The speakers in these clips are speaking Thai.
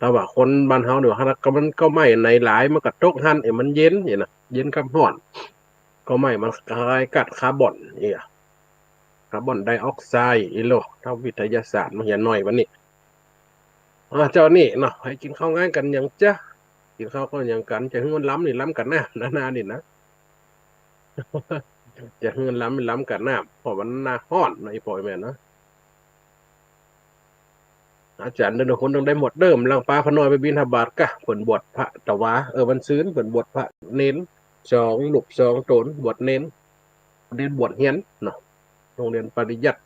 แต่ว่าคนบ้านเฮาเดี๋ยวก็มันก็ไม่ในหลายมันก็ตกหันมันเย็นอย่างนะเย็นกับร้อนก็ไม่มันคล้ายกัดคาร์บอนเนี่ยคาร์บอนไดออกไซด์อีโลถ้าวิทยาศาสตร์มันอย่าหน่อยวันนี้เจ้านี่เนาะให้กินข้าวง่ายกันอย่างจ้ะกินข้าวก็อย่างกันจะให้มันล้ำนี่ล้ำกันนะนานี่นะจะให้มันล้ำมันล้ำกันนะเพราะมันหน้าร้อนในปล่อยแม่นะอาจารย์เดินคนต้องได้หมดเดิมลังปลาพนอยไปบิณฑบาตกะผลบวชพระตะวาวันซื้นผลบวชพระเน้นสองหลุบสองโจนบวชเน้นเรียนบวชเฮียนเนาะโรงเรียนปริยัติ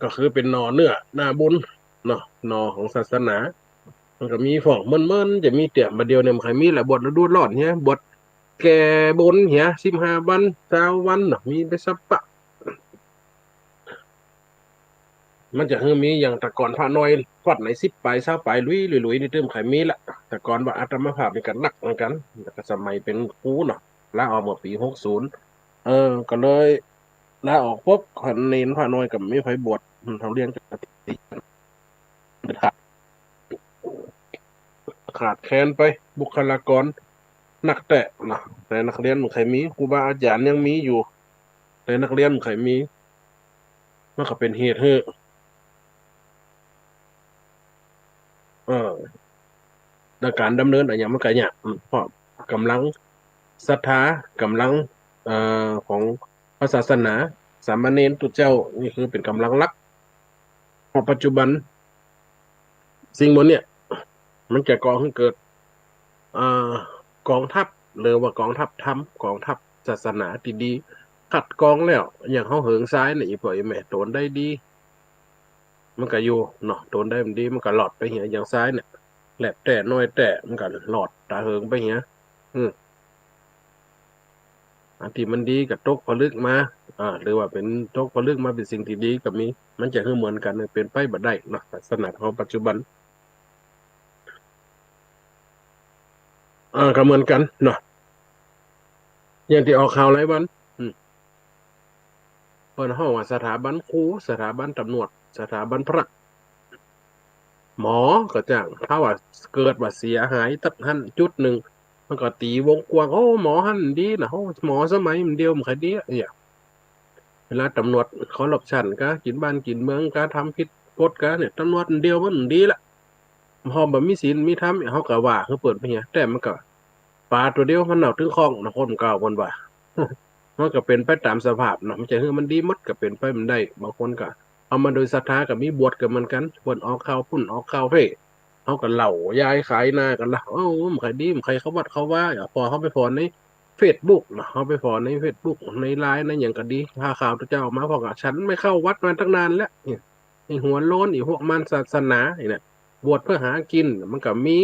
ก็คือเป็นนอเนื้อหน้าบุญเนาะนอของศาสนามันก็มีฝ่องเมินจะมีเตี่ยมาเดียวเนี่ยมันใครมีแหละบวชฤดูร้อนเนี้ยบวชแก่บนเหี้ย15 วัน20 วันเนาะมีได้สัปปะมันจะมีอย่างแต่ก่อนพระน้อยวัดไหน10 ไป20 ไปลุยนี่เติมไข่มีละแต่ก่อนว่าอาตมาภาพเป็นกันนักเหมือนกันแต่ก็สมัยเป็นครูเนาะลาออกเมื่อปี60ก็เลยลาออกปุ๊บคนเนนพระน้อยกับไม่ไฟบวชเขาเรียนกันขาดขาดแคลนไปบุคลากรนักแต่นะแต่นักเรียนมันใครมีครูบาอาจารย์ยังมีอยู่แต่นักเรียนมันใครมีมันก็เป็นเหตุให้เออในการดำเนินอะไรอย่างมันก็เนี่ยเพราะกำลังศรัทธากำลังของพระศาสนาสามเณรตุเจ้านี่คือเป็นกำลังหลักพอปัจจุบันสิ่งหมดเนี่ยมันจะก่อให้เกิดอ่ากองทัพหรือว่ากองทัพธรรมกองทัพศาสนาที่ดีขัดกรองแล้วอย่างเขาเหิงซ้ายเนี่ยอีพ่ออีแม่โดนได้ดีมันก็อยู่เนาะโดนได้มันดีมันก็หลอดไปเหียอย่างซ้ายเนี่ยแหลบแต่น้อยแต่มันก็หลอดตาเหิงไปเหียอืมอันที่มันดีกับตกผลึกมาหรือว่าเป็นตกผลึกมาเป็นสิ่งที่ดีกับมีมันจะคือเหมือนกันเป็นไปบ่ได้เนาะศาสนาของปัจจุบันก็เหมือนกันเนาะอย่างที่ออกข่าวหลายวันอืม เปิดห้องว่าสถาบันครูสถาบันตำรวจสถาบันพระหมอก็จ้างถ้าว่าเกิดว่าเสียหายตักหันจุดหนึ่งมันก็ตีวงกว้างโอ้หมอหันดีนะโอ้หมอสมัยมันเดียวมันคดีเนี่ยเวลาตำรวจเขาหลบฉันก็กินบ้านกินเมืองก็ทำผิดกฎก็เนี่ยตำรวจเดียวมันดีละพอแบบมีศีลมีธรรมเขาก็ว่าเขาเปิดไปเนี่ยแต่มันก็ปลาตัวเดียวมันเอาถึงคลองนะคนเก่าคนว่า มันก็เป็นไปตามสภาพเนาะมันจะคือมันดีหมดก็เป็นไปมันได้บางคนก็เอามาโดยศรัทธากับมีบวชกับมันกันบวชออกข้าวพุ่นออกข้าวเพ่เขาก็เหล่ายายขายหน้ากันละเอ้ามันใครดีมันใครเขาวัดเขาว่าพอเขาไปฟอนในเฟซบุ๊กเนาะเขาไปฟอนในเฟซบุ๊กในไลน์ในอย่างก็ดีพาข่าวตัวเจ้ามาพอกฉันไม่เข้าวัดมาตั้งนานแล้วเนี่ยไอ้หัวโล้นไอ้พวกมันศาสนาเนี่ยบวชเพื่อหากินมันก็มี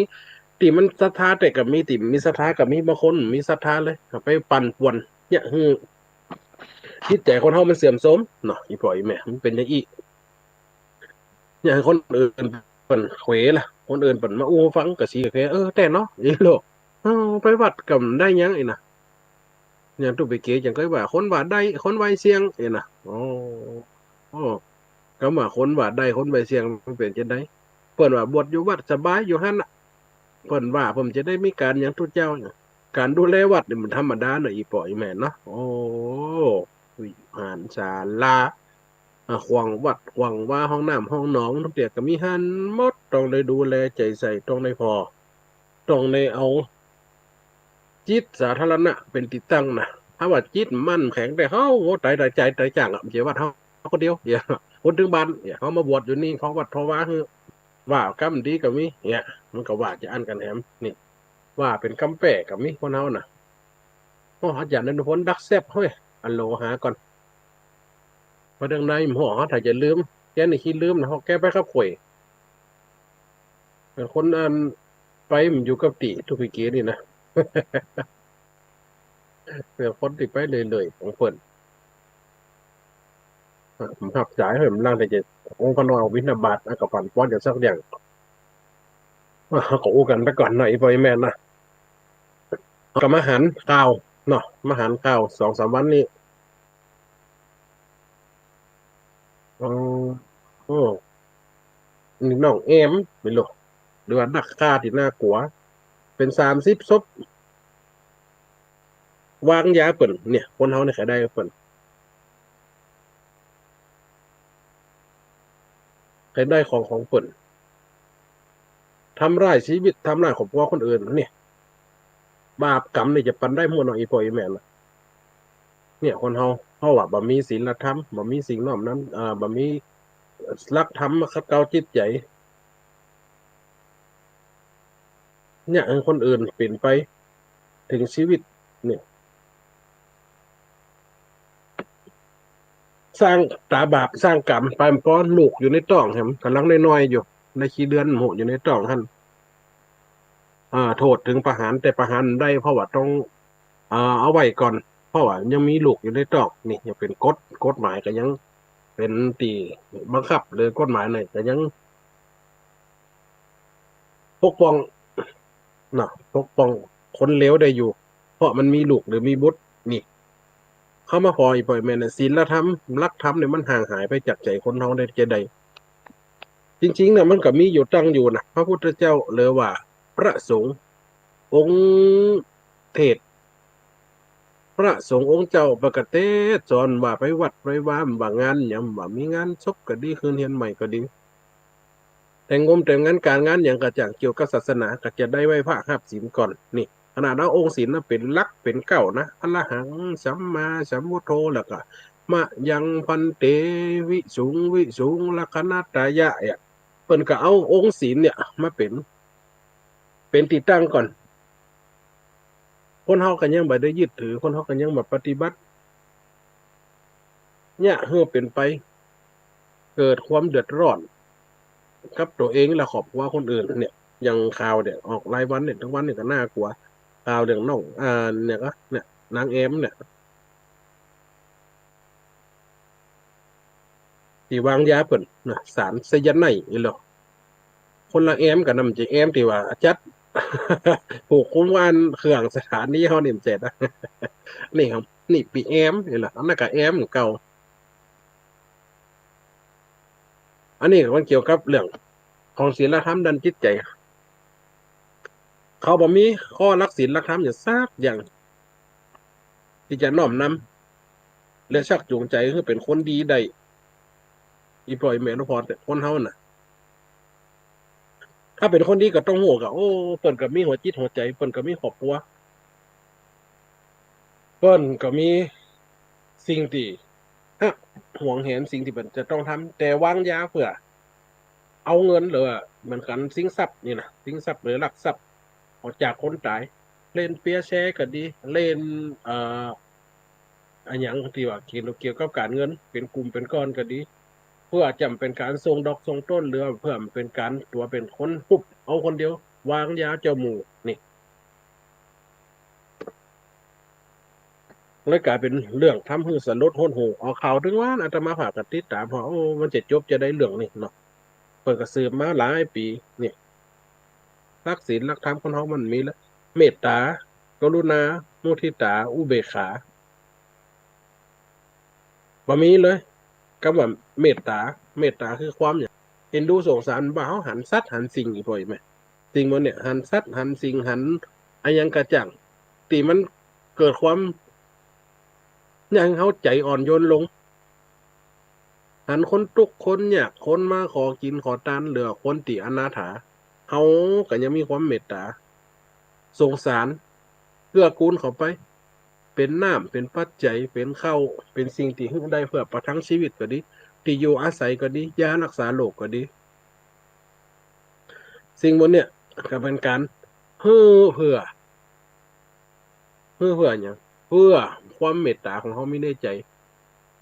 ติมันศรัทธาแต่กับมีติมีศรัทธากับมีบางคนมีศรัทธาเลยไปปั่นป่วนเนี่ยจิตใจคนเฮามันเสื่อมโทรมเนาะอีพ่ออีแม่มันเป็นอย่างอีอย่างคนอื่นเปิ่นเขวล่ะคนอื่นเปิ่นมาอู้ฟังกะสีกะแคแต่เนาะอีโลกไปวัดกับได้ยังอีน่ะอย่างตุไปเกอย่างก็ว่าคนว่าได้คนไว้เสียงอีน่ะโอ้ก็ว่าคนว่าได้คนไว้เสียงมันเป็นจังได๋เปิ่นว่าบวชอยู่วัดสบายอยู่หั่นน่ะเปิ่นว่าผมจะได้มีการหยังทุเจ้าเนี่ยการดูแลวัดนี่มันธรรมดาเนาะอีพ่ออีแม่เนาะวิหารศาลา ขวางวัดขวางว่าห้องน้ำห้องหนองทุกเดียก็มีหันหมดต้องได้ดูแลใจใส่ต้องได้พอต้องได้เอาจิตสาธารณะเป็นติดตั้งนะถ้าว่าจิตมั่นแข็งแต่เขาโอ้ใจจังอ่ะเจ้าว่าเขาคนเดียวอย่าคนถึงบ้านอย่าเขามาบวชอยู่นี่เขาวัดเพราะว่าคือว่ากำดีกับมีเนี่ยมันก็ว่าจะอันกันแหมนี่ว่าเป็นกำแปะกับมีคนเฮาน่ะโอ้อาจารย์นันทพลดักแซบเฮ้ยอันโลหาก่อนมาเรื่องในหมอเขาถ้าจะลืมแกนี่คิดลืมนะเขาแกไปขับข่วย คนอันไปมันอยู่กับตีทุกปีเกนี่นะเป็นคนที่ไปเลยของเพิ่นผมหับสายเพิ่นล่างแต่จะองค์พระนอยวินาบาตกับฝันป้อนอย่างสักอย่างก็อู้กันไปก่อนหน่อยพ่อยแม่นะกับมาหันข่าวเนาะมาหันข่าว2-3 วันนี้อ๋อโอ้ นี่น้องแอมไม่รู้หรือว่านักฆ่าที่น่ากลัวเป็น30 ศพวางยาเปิ่นเนี่ยคนเฮาเนี่ยใครได้เปิ่นใครได้ของเปิ่นทำร้ายชีวิตทำร้ายครอบครัวคนอื่นเนี่ยบาปกรรมนี่จะปันได้หมดเนาะอีพ่ออีแม่ล่ะเนี่ยคนเฮาว่าบ่มีศีลธรรมบ่มีสิ่งน้อมนั้นบ่มีหลักธรรมมาขัดเกลาจิตใจเนี่ยให้คนอื่นเปลี่ยนไปถึงชีวิตเนี่ยสร้างตาบาปสร้างกรรมไปมันก็ลูกอยู่ในท้องแหมกำลังน้อยๆอยู่ในขี้เดือนหมูอยู่ในท้องหั่นโทษถึงประหารแต่ประหารได้เพราะว่าต้องเอาไว้ก่อนเพราะว่ายังมีลูกอยู่ในท้องนี่ยังเป็นกฎหมายก็ยังเป็นตีบังคับหรือกฎหมายเนี่ยก็ยังปกป้องเนาะปกป้องคนเลวได้อยู่เพราะมันมีลูกหรือมีบุตรนี่เข้ามาพออีกปล่อยแม่นศีลธรรมหลักธรรมเนี่ยมันห่างหายไปจากใจคนเฮาได้จะใดจริงๆเนี่ยมันก็มีอยู่ตั้งอยู่นะพระพุทธเจ้าเลยว่าพระสงฆ์องค์เทศพระสงฆ์องค์เจ้าปกเทศสอนว่าไปวัดไปว่ามว่างานหยังว่ามีงานศพก็ดีคืนเฮียนใหม่ก็ดีแต่งมแต่งงานการงานอย่างกระจ่างเกี่ยวกับศาสนาก็จะได้ไหว้พระหับศีลก่อนนี่ขนาดนั้นองค์ศีลนะเป็นหลักเป็นเก้านะอรหังสัมมาสัมพุทโธแล้วก็มะยังพันเตวิสุงลักขณตายะเนี่ยเพิ่นก็เอาองค์ศีลเนี่ยมาเป็นที่ตั้งก่อนคนเฮาก็ยังบ่ได้ยึดถือคนเฮาก็ยังบ่ปฏิบัติเนี่ยเฮือเป็นไปเกิดความเดือดร้อนกับตัวเองและครอบครัวคนอื่นเนี่ยอย่างข่าวเนี่ยออกรายวันเนี่ยทั้งวันเนี่ยก็น่ากลัวข่าวเรื่องน้องเนี่ยก็เนี่ยนางเอมเนี่ยที่วางยาเปิ่นนะสารไซยาไนด์นี่หรอคนละแอมกับน้ำจีแอมที่ว่าจัดผูกคุ้มวันเครื่องสถานีเขาเนี่ยเจ็ดนะนี่ครับนี่ปีแอมนี่แหละอันนั้นก็แอมเก่าอันนี้มันเกี่ยวกับเรื่องของศีลธรรมดันจิตใจเขาบอกมีข้อรักศีลรักธรรมอย่างซากอย่างที่จะน้อมนำและชักจูงใจคือเป็นคนดีได้อีปล่อยแม่นพอแต่คนเฮาน่ะถ้าเป็นคนดีก็ต้องโหัวกับโอ้เปิ้นก็มีหัวจิตหัวใจเปิ้นก็มีครอบครัวเปิ้นก็มีสิ่งที่ฮะหวงแหนสิ่งที่เปิ้นจะต้องทำแต่วางยาเพื่อเอาเงินหรือว่าเหมือนกันสินทรัพย์นี่นะสินทรัพย์หรือลักทรัพย์ออกจากคนตายเล่นเปียร์แชร์ก็ดีเล่นเอ่ออันหยังที่ว่าเกี่ยวกับการเงินเป็นกลุ่มเป็นก้อนก็ดีเพื่อจำเป็นการส่งดอกส่งต้นหรือเพื่อเป็นการตัวเป็นคนปุ๊บเอาคนเดียววางยาเจ้าหมู่นี่เลยกลายเป็นเรื่องทำให้สลดหดหู่เอาข่าวถึงว่าอาตมาภาพก็ติดตามเพราะโอ้มันจะจบจะได้เรื่องนี่เนาะเปิดกระสืบมาหลายปีนี่รักศีลรักธรรมคนเฮามันมีแล้วเมตตากรุณามุทิตาอุเบกขาบ่มีเลยคำว่าเมตตาคือความอย่างเอ็นดูสงสารบ่าเฮาหันสัตว์หันสิ่งอีกบ่อยไหมสิ่งมันเนี่ยหันสัตว์หันสิ่งหันอันยังกระจ่างตีมันเกิดความยังเฮาใจอ่อนโยนลงหันคนทุกคนเนี่ยคนมาขอกินขอทานเหลือคนติอนาถาเฮาก็ยังมีความเมตตาสงสารเกื้อกูลเข้าไปเป็นน้ำเป็นปัจจัยเป็นข้าวเป็นสิ่งที่ฮึได้เพื่อประทังชีวิตก็ดีที่อยู่อาศัยก็ดียารักษาโรคก็ดีสิ่งบนเนี่ยก็เป็นการเพื่อเพื่อเพื่ออย่างเพื่อความเมตตาของเขาไม่ได้ใจ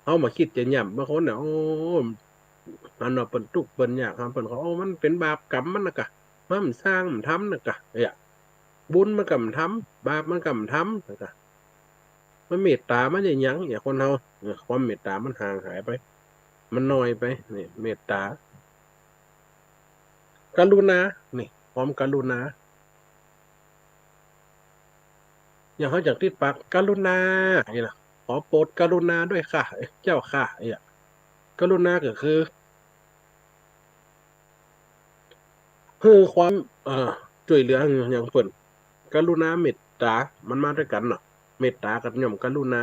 เขามาคิดจะย่ำบางคนเนี่ยโอ้มันว่าเป็นทุกข์เป็นยากครับเป็นเขาโอ้มันเป็นบาปกรรมมันนะกะมันสร้างมันทำนะกะเนี่ยบุญมันกำทำบาปมันกำทำนะกะมันเมตตามันอย่างยังเนี่ยคนเราเนี่ยความเมตตามันห่างหายไปมันน้อยไปนี่เมตตากรุณานี่ความกรุณาอย่างเขาจากที่ปากกรุณานี่นะขอโปรดกรุณาด้วยค่ะเจ้าค่ะเนี่ยกรุณาก็คือ คือความช่วยเหลืออย่างเปิ่นกรุณาเมตตามันมาด้วยกันเนาะเมตตากับย่อมกรุณา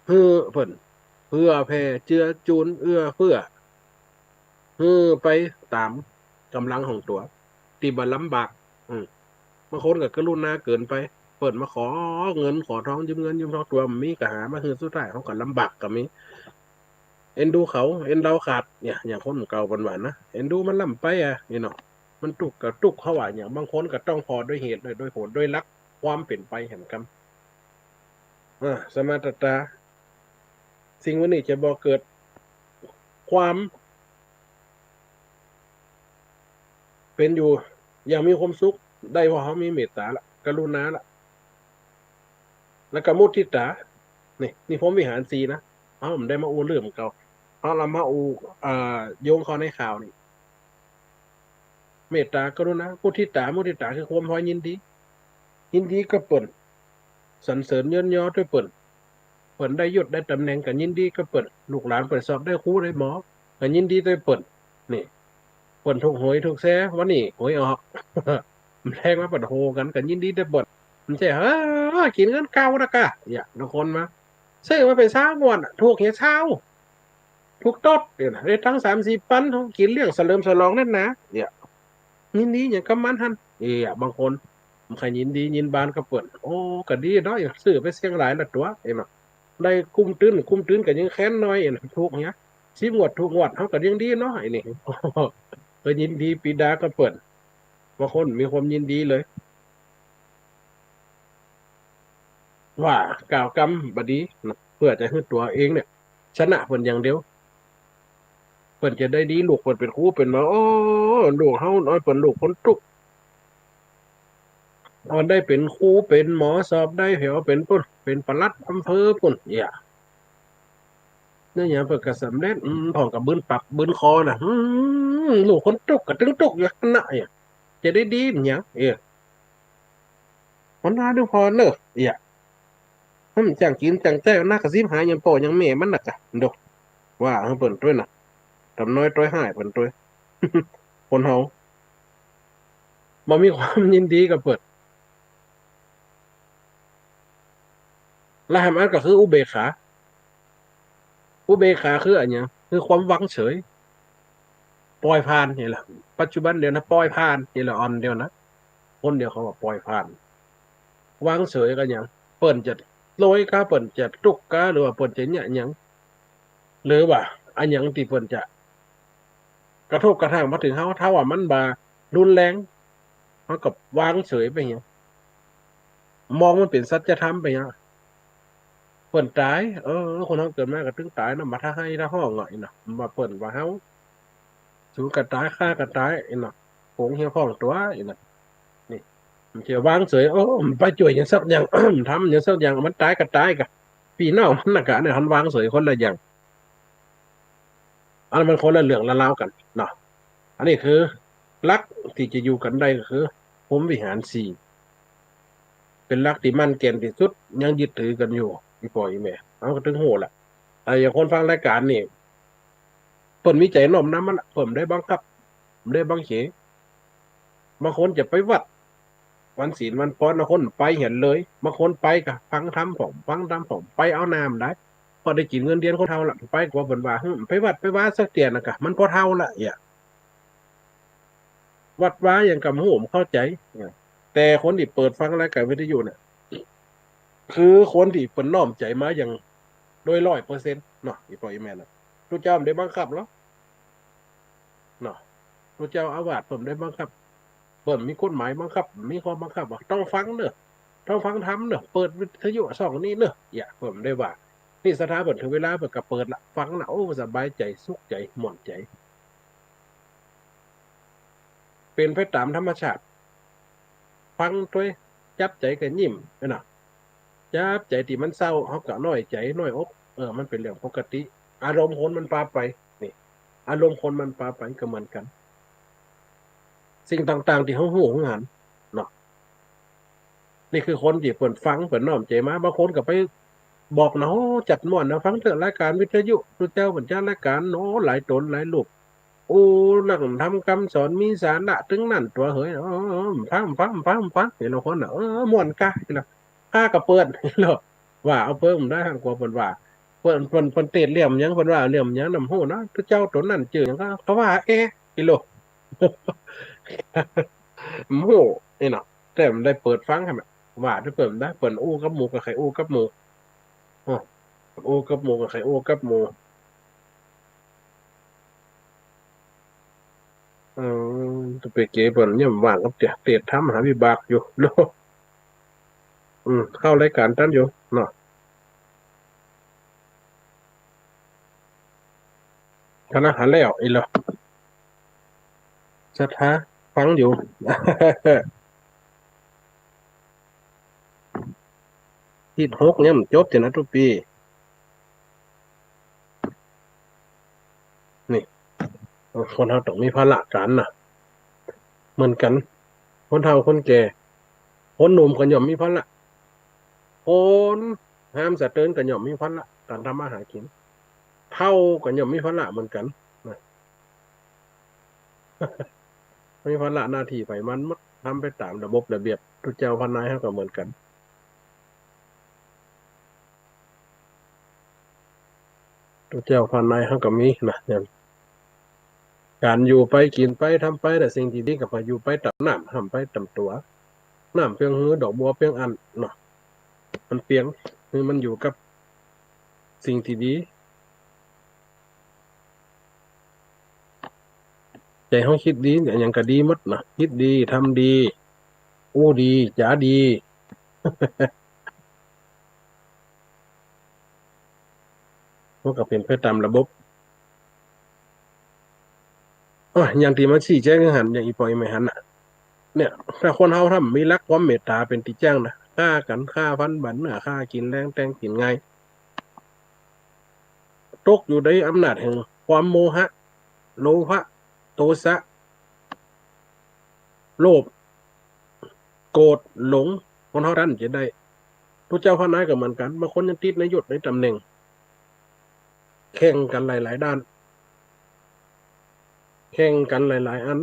คือเปิ่นเพื่อแผ่เจือจูนเอื้อเฟื้อคือไปตามกำลังของตัวที่บ่ลำบากอืมบางคนก็กรุณาเกินไปเปิ่นมาขอเงินขอทองยืมเงินยืมทองตัวมันมีก็หามาคือสุดท้ายเขาก็ลำบากก็มีเอ็นดูเขาเอ็นเราขาดเนี่ยอย่างคนเก่าบันหวานนะเอ็นดูมันล่ำไปนี่เนาะมันตุกกับตุกเขาว่าอย่างบางคนก็ต้องพอด้วยเหตุด้วยผลด้วยรักความเป็นไปแห่งกรรมสมาตตาสิ่งวันนี้จะบอกเกิดความเป็นอยู่อย่างมีความสุขได้เพราะเขามีเมตตาละกรุณาละแล้วก็มุทิตานี่ผมวิหารสีนะเอาผมได้มาอูเรื่องเก่าเอาเรามาอูโยงเขาในข่าวนี่เมตตากรุณามุทิตาคือความพอยินดียินดีก็เปิ่นสรรเสริญเยินยอด้วยเปิ่นเปิ่นได้ยศได้ตำแหน่งกันยินดีก็เปิ่นลูกหลานเปิ่นสอบได้ครูได้หมอกันยินดีด้วยเปิ่นนี่เปิ่นถูกหวยถูกแซ่วันนี้หวยออกแรงมาเปิ่นโหกันยินดีด้วยเปิ่นมันใช่กินเงินเก่านะกะอย่าทุกคนมาซื้อมาเป็นเช้างวดถูกเหี้ยเช้าถูกต้นเดี๋ยวนะได้ตั้ง30 ปันเขากินเรื่องเสลิมฉลองนั่นนะเนี่ยยินดีอย่างกำมันทันบางคนมันใครยินดียินบานก็เปิดโอ้ก็ดีเนาะซื้อไปเสียงหลายละตัวเอ็มได้คุ้มตื้นกันยังแค้นน้อยถูกเนี้ย10 งวดถูกงวดเขาก็ยังดีเนาะไอ้นี่ก็ยินดีปีดาก็เปิดบางคนมีความยินดีเลยว่ากล่าวกรรมบดีนะเพื่อจะให้ตัวเองเนี่ยชนะเพิ่นอย่างเดียวเพิ่นจะได้ดีลูกเพิ่นเป็นครูเป็นมาโอ้ลูกเฮาน้อยเพิ่นลูกคนตุก ตอนได้เป็นครูเป็นหมอสอบได้เหวเป็นปุ่นเป็นปลัดอำเภอปุ่นเนี่ยอย่างเปิดกระสำเร็จพร้อมกับบืนปักบืนคอน่ะลูกคนตุกกระตึงตุกอย่างนั้นน่ะจะได้ดีเนี่ยคนหน้าดูพอเนอะมันจังกินจังแจ้วหน้ากระซิบหายยังโปยังเมมันน่ะกะดกว่าเฮาเปิ่นด้วยน่ะทำน้อยต้อยหายเปิ่นด้วยคนเฮาบ่มีความยินดีกับเปิดและหามอันก็คืออุเบกขาคืออันเนี้ยคือความหวังเฉย ปล่อยผ่านนี่แหละปัจจุบันเดียวนะปล่อยผ่านนี่แหละออนเดียวนะคนเดียวเขาว่าปล่อยผ่านวางเฉยกันอย่างเปิ่นจะโรยกาเปิ่นจะตุกกาหรือว่าเปิ่นจะเนี่ยยังหรือว่าอันยังที่เปิ่นจะกระทบกระทั่งมาถึงเขาถ้าว่ามันบารุนแรงเขากับวางเฉยไปอย่างมองมันเป็นสัจธรรมไปอย่างเปิ่นตายคนเขาเกิดมาก็ถึงตายนะมาถ้าให้ถ้าห้องหน่อยนะมาเปิ่นว่าเขาสูงกันตายฆ่ากันตายเนาะโงเหี่ยวข้องตัวเนาะนี่ เชื่อวางเฉยไปจ่วยอย่างสักอย่างทำอย่างสักอย่างมันตายก็ตายกับพี่น้องมันน่ะกะเนี่ยหันวางเฉยคนละอย่างอันนั้นมันคนละเรื่องละเล่ากันเนาะอันนี้คือรักที่จะอยู่กันได้ก็คือผมวิหารสี่เป็นรักที่มั่นเก่นที่สุดยังยึดถือกันอยู่อีพ่ออีแม่เอาก็ถึงโหละไอ้อย่างคนฟังรายการนี่เปิ่นมีใจน้อมน้ำมันละเปิ่นได้บังคับได้บังเขบางคนจะไปวัดวันศีลวันพรบางคนไปเห็นเลยบางคนไปกับฟังทำผมไปเอาน้ำได้พอได้กินเงินเดือนคนเท่าละไปกว่าเปิ่นว่าไปวัดไปว่าสักเตียนนะกะมันพอเท่าละวัดว่าอย่างกับหูผมเข้าใจแต่คนที่เปิดฟังรายการวิทยุเนี่ยคือคนที่เปิดน้อมใจมาอย่างโดย100%เนาะอีปอยอีแม่นะทุกเจ้าไม่ได้บังคับหรอกเนาะทุกเจ้าอาวาสผมได้บังคับเปิดมีกฎหมายบังคับมีข้อบังคับว่าต้องฟังเนอะต้องฟังทำเนอะเปิดวิทยุสองนี้เนอะผมได้ว่านี่สถาบันถึงเวลาเปิดกับเปิดละฟังนะโอ้สบายใจสุขใจหม่นใจเป็นไปตามธรรมชาติฟังด้วยจับใจกันยิ้มนะจับใจที่มันเศร้าเขาก็น้อยใจน้อยอกมันเป็นเรื่องปกติอารมณ์คนมันปาไปนี่อารมณ์คนมันปาไปก็เหมือนกันสิ่งต่างๆที่เขาหูของงานเนาะนี่คือคนที่เปิดฟังเปิดน้อมใจมาบางคนก็ไปบอกนะจัดม่วนนะฟังเถอะรายการวิทยุพระเจ้าเหมือนจ้ารายการโน้หลายตนหลายลูก โอ้หลังทำคำสอนมีสาระถึงนั่นตัวเฮ้ยฟังเห็นเราคนม่วนกะเห็นเราข้ากระเปิดเห็นเราว่าเอาเพิ่มได้ทางกว่าเปินว่าเปินเตะเหลี่ยมยังเปินว่าเหลี่ยมยังนำหูนะทุกเจ้าตัวนั่นจือยังก็เขาว่ากิโลหมูนี่เนาะแต่มันได้เปิดฟังใช่ไหมว่าถ้าเปิดได้เปิดอู้กับหมูกับไข่อู้กับหมูอ๋ออู้กับหมูกับไข่อู้กับหมูอืจะไปเก๋เปิดเนี่ยว่างกับเตียทำหาวิบากอยู่โลเข้ารายการตั้นอยู่เนาะคณะหาแล้วอีหรอชัดฮะฟังอยู่ที่หกเนี่ยมันจบแต่นะทุกปีนี่คนเราต้องมีภาระกันนะเหมือนกันคนเฒ่าคนแก่คนหนุ่มกันย่อมมีภาระคนห้ามสะเตินกันย่อมมีภาระการทำมาหากินเท่ากันย่อมมีภาระเหมือนกันนะมีภาระหน้าที่ไปมันมัดทำไปตามระบบระเบียบทุกเจ้าพนายเขาก็เหมือนกันทุกเจ้าพนายเขาก็มีนะเนี่ยการอยู่ไปกินไปทำไปแต่สิ่งที่ดีกับไปอยู่ไปตับน้ำทำไปตำตัวน้ำเพียงหื้อดอกบัวเพียงอันเนาะมันเปียงคือมันอยู่กับสิ่งที่ดีใจเขาคิดดีเนี่ยอย่างก็ดีหมดนะคิดดีทำดีอู้ดีจ๋าดีมันก็เป็นไปตามระบบอย่างที่มันชี้แจงหันอย่างอีปอยไม่หันอ่ะเนี่ยถ้าคนเฮาทำมีรักความเมตตาเป็นที่แจ้งนะฆ่ากันฆ่าฟันบันฆ่ากินแรงแต่งกินไงตกอยู่ในอำนาจแห่งความโมหะโลภะโทสะโลภโกรธหลงคนเฮาท่านจะได้พระเจ้าพระนายก็เหมือนกันบางคนยังติดในยศในตำแหน่งแข่งกันหลายๆด้านแข่งกันหลายๆอัน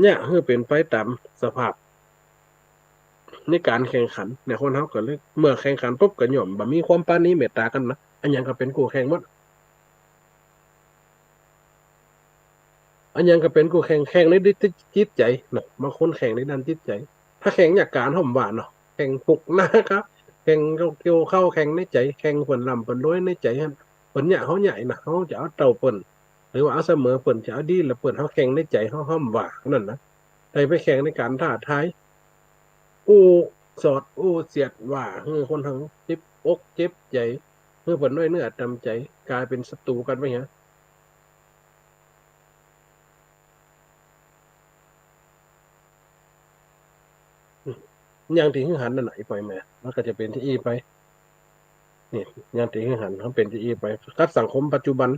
เนี่ยคือเป็นไปตามสภาพในการแข่งขันเนี่ยคนเฮาก็เลยเมื่อแข่งขันปุ๊บก็ย่อมบ่มีความปราณีเมตตากันนะอันหยังก็เป็นคู่แข่งหมดอันหยังก็เป็นคู่แข่งในด้านจิตใจเนาะบางคนแข่งในด้านจิตใจถ้าแข่งจากการห่มหวานเนาะแข่งปลุกนะครับแข่งเกี่ยวเข้าแข่งในใจแข่งผลลำผลรวยในใจฮั่นผลเนี่ยเขาใหญ่นะเขาจะเอาเต่าเปิ่นหรือว่าเอาเสมอเปิ่นจะเอาดีแล้วเปิ่นเขาแข่งในใจเขาห่มหวานนั่นนะแต่ไปแข่งในการท้าทายอู้สอดอู้เสียดว่าเฮ้อคนทั้งเจ็บอกเจ็บใจเมื่อผลด้วยเนื้อจำใจกลายเป็นศัตรูกันไปฮะอย่างที่หึงหันนั่นไหนปล่อยแม่แล้วก็จะเป็นที่อีไปนี่อย่างที่หึงหันเขาเป็นที่อีไปกับสังคมปัจจุบัน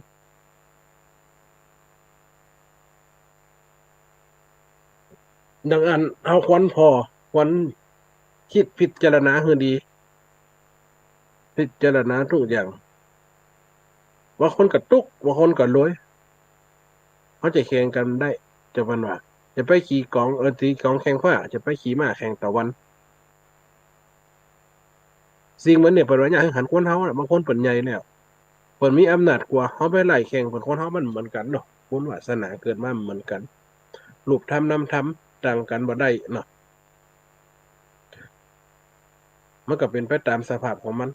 ดังอันเอาควันพอควันคิดพิจารณาให้ดีพิจารณาทุกอย่างว่าคนกับตุกว่าคนกับรวยเขาจะแข่งกันได้จะวันว่าจะไปขี่กองตีกองแข่งฟ้าจะไปขี่ม้าแข่งตะวันสิ่งมันเนี่ยเป็นว่าอย่างหันคนเฮาน่ะบางคนเป็นใหญ่แล้วเปินมีอำนาจกว่าเขาไปไล่แข่งเป็นคนเฮามันเหมือนกันเนาะบุญวาสนาเกิดมาเหมือนกันรูปธรรมนามธรรมต่างกันบ่ได้เนาะมันก็เป็นไปตามสภาพของมัน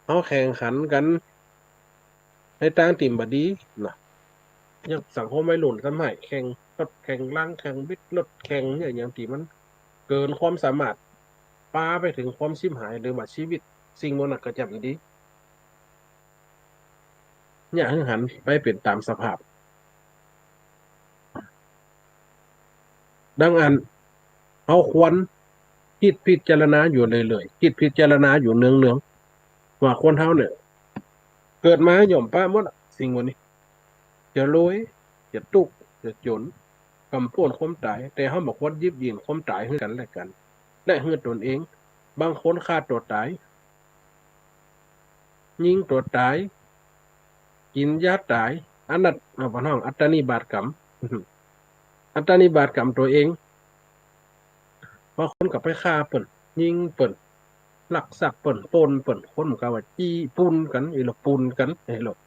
เขาแข่งขันกันในต่างทีมบดีเนาะยังสังคมวัยรุ่นสมัยแข่งรถแข่งล่างแข่งบิดรถแข่งเนี่ยอย่างที่มันเกินความสามารถปาไปถึงความชิบหายหรือว่าชีวิตสิ่งมันก็จับดีเนี่ยหันไปเป็นตามสภาพดังนั้นเขาควรคิดพิจารณาอยู่เลยๆคิดพิจารณาอยู่เนืองๆว่าคนเฮาเนี่ยเกิดมาหย่อมป้าหมดอะสิ่งวันนี้จะรวยจะตุกจะจนกำปวนความตายแต่เขาบอกว่ายิบยิงความตายให้กันและกันและให้ตนเอง บางคนฆ่าตัวตายยิงตัวตายกินยาตายอันนั้นพี่น้องอัตตนิบาตกรรมอัตตนิบาตกรรมตัวเองบางคนก็ไปฆ่าเปิ่นยิงเปิ่นลักทรัพย์เปิ่นปล้นเปิ่นคนก็ว่าจี้ปุ้นกันอีหลอกปุ้นกันไอ้หลอก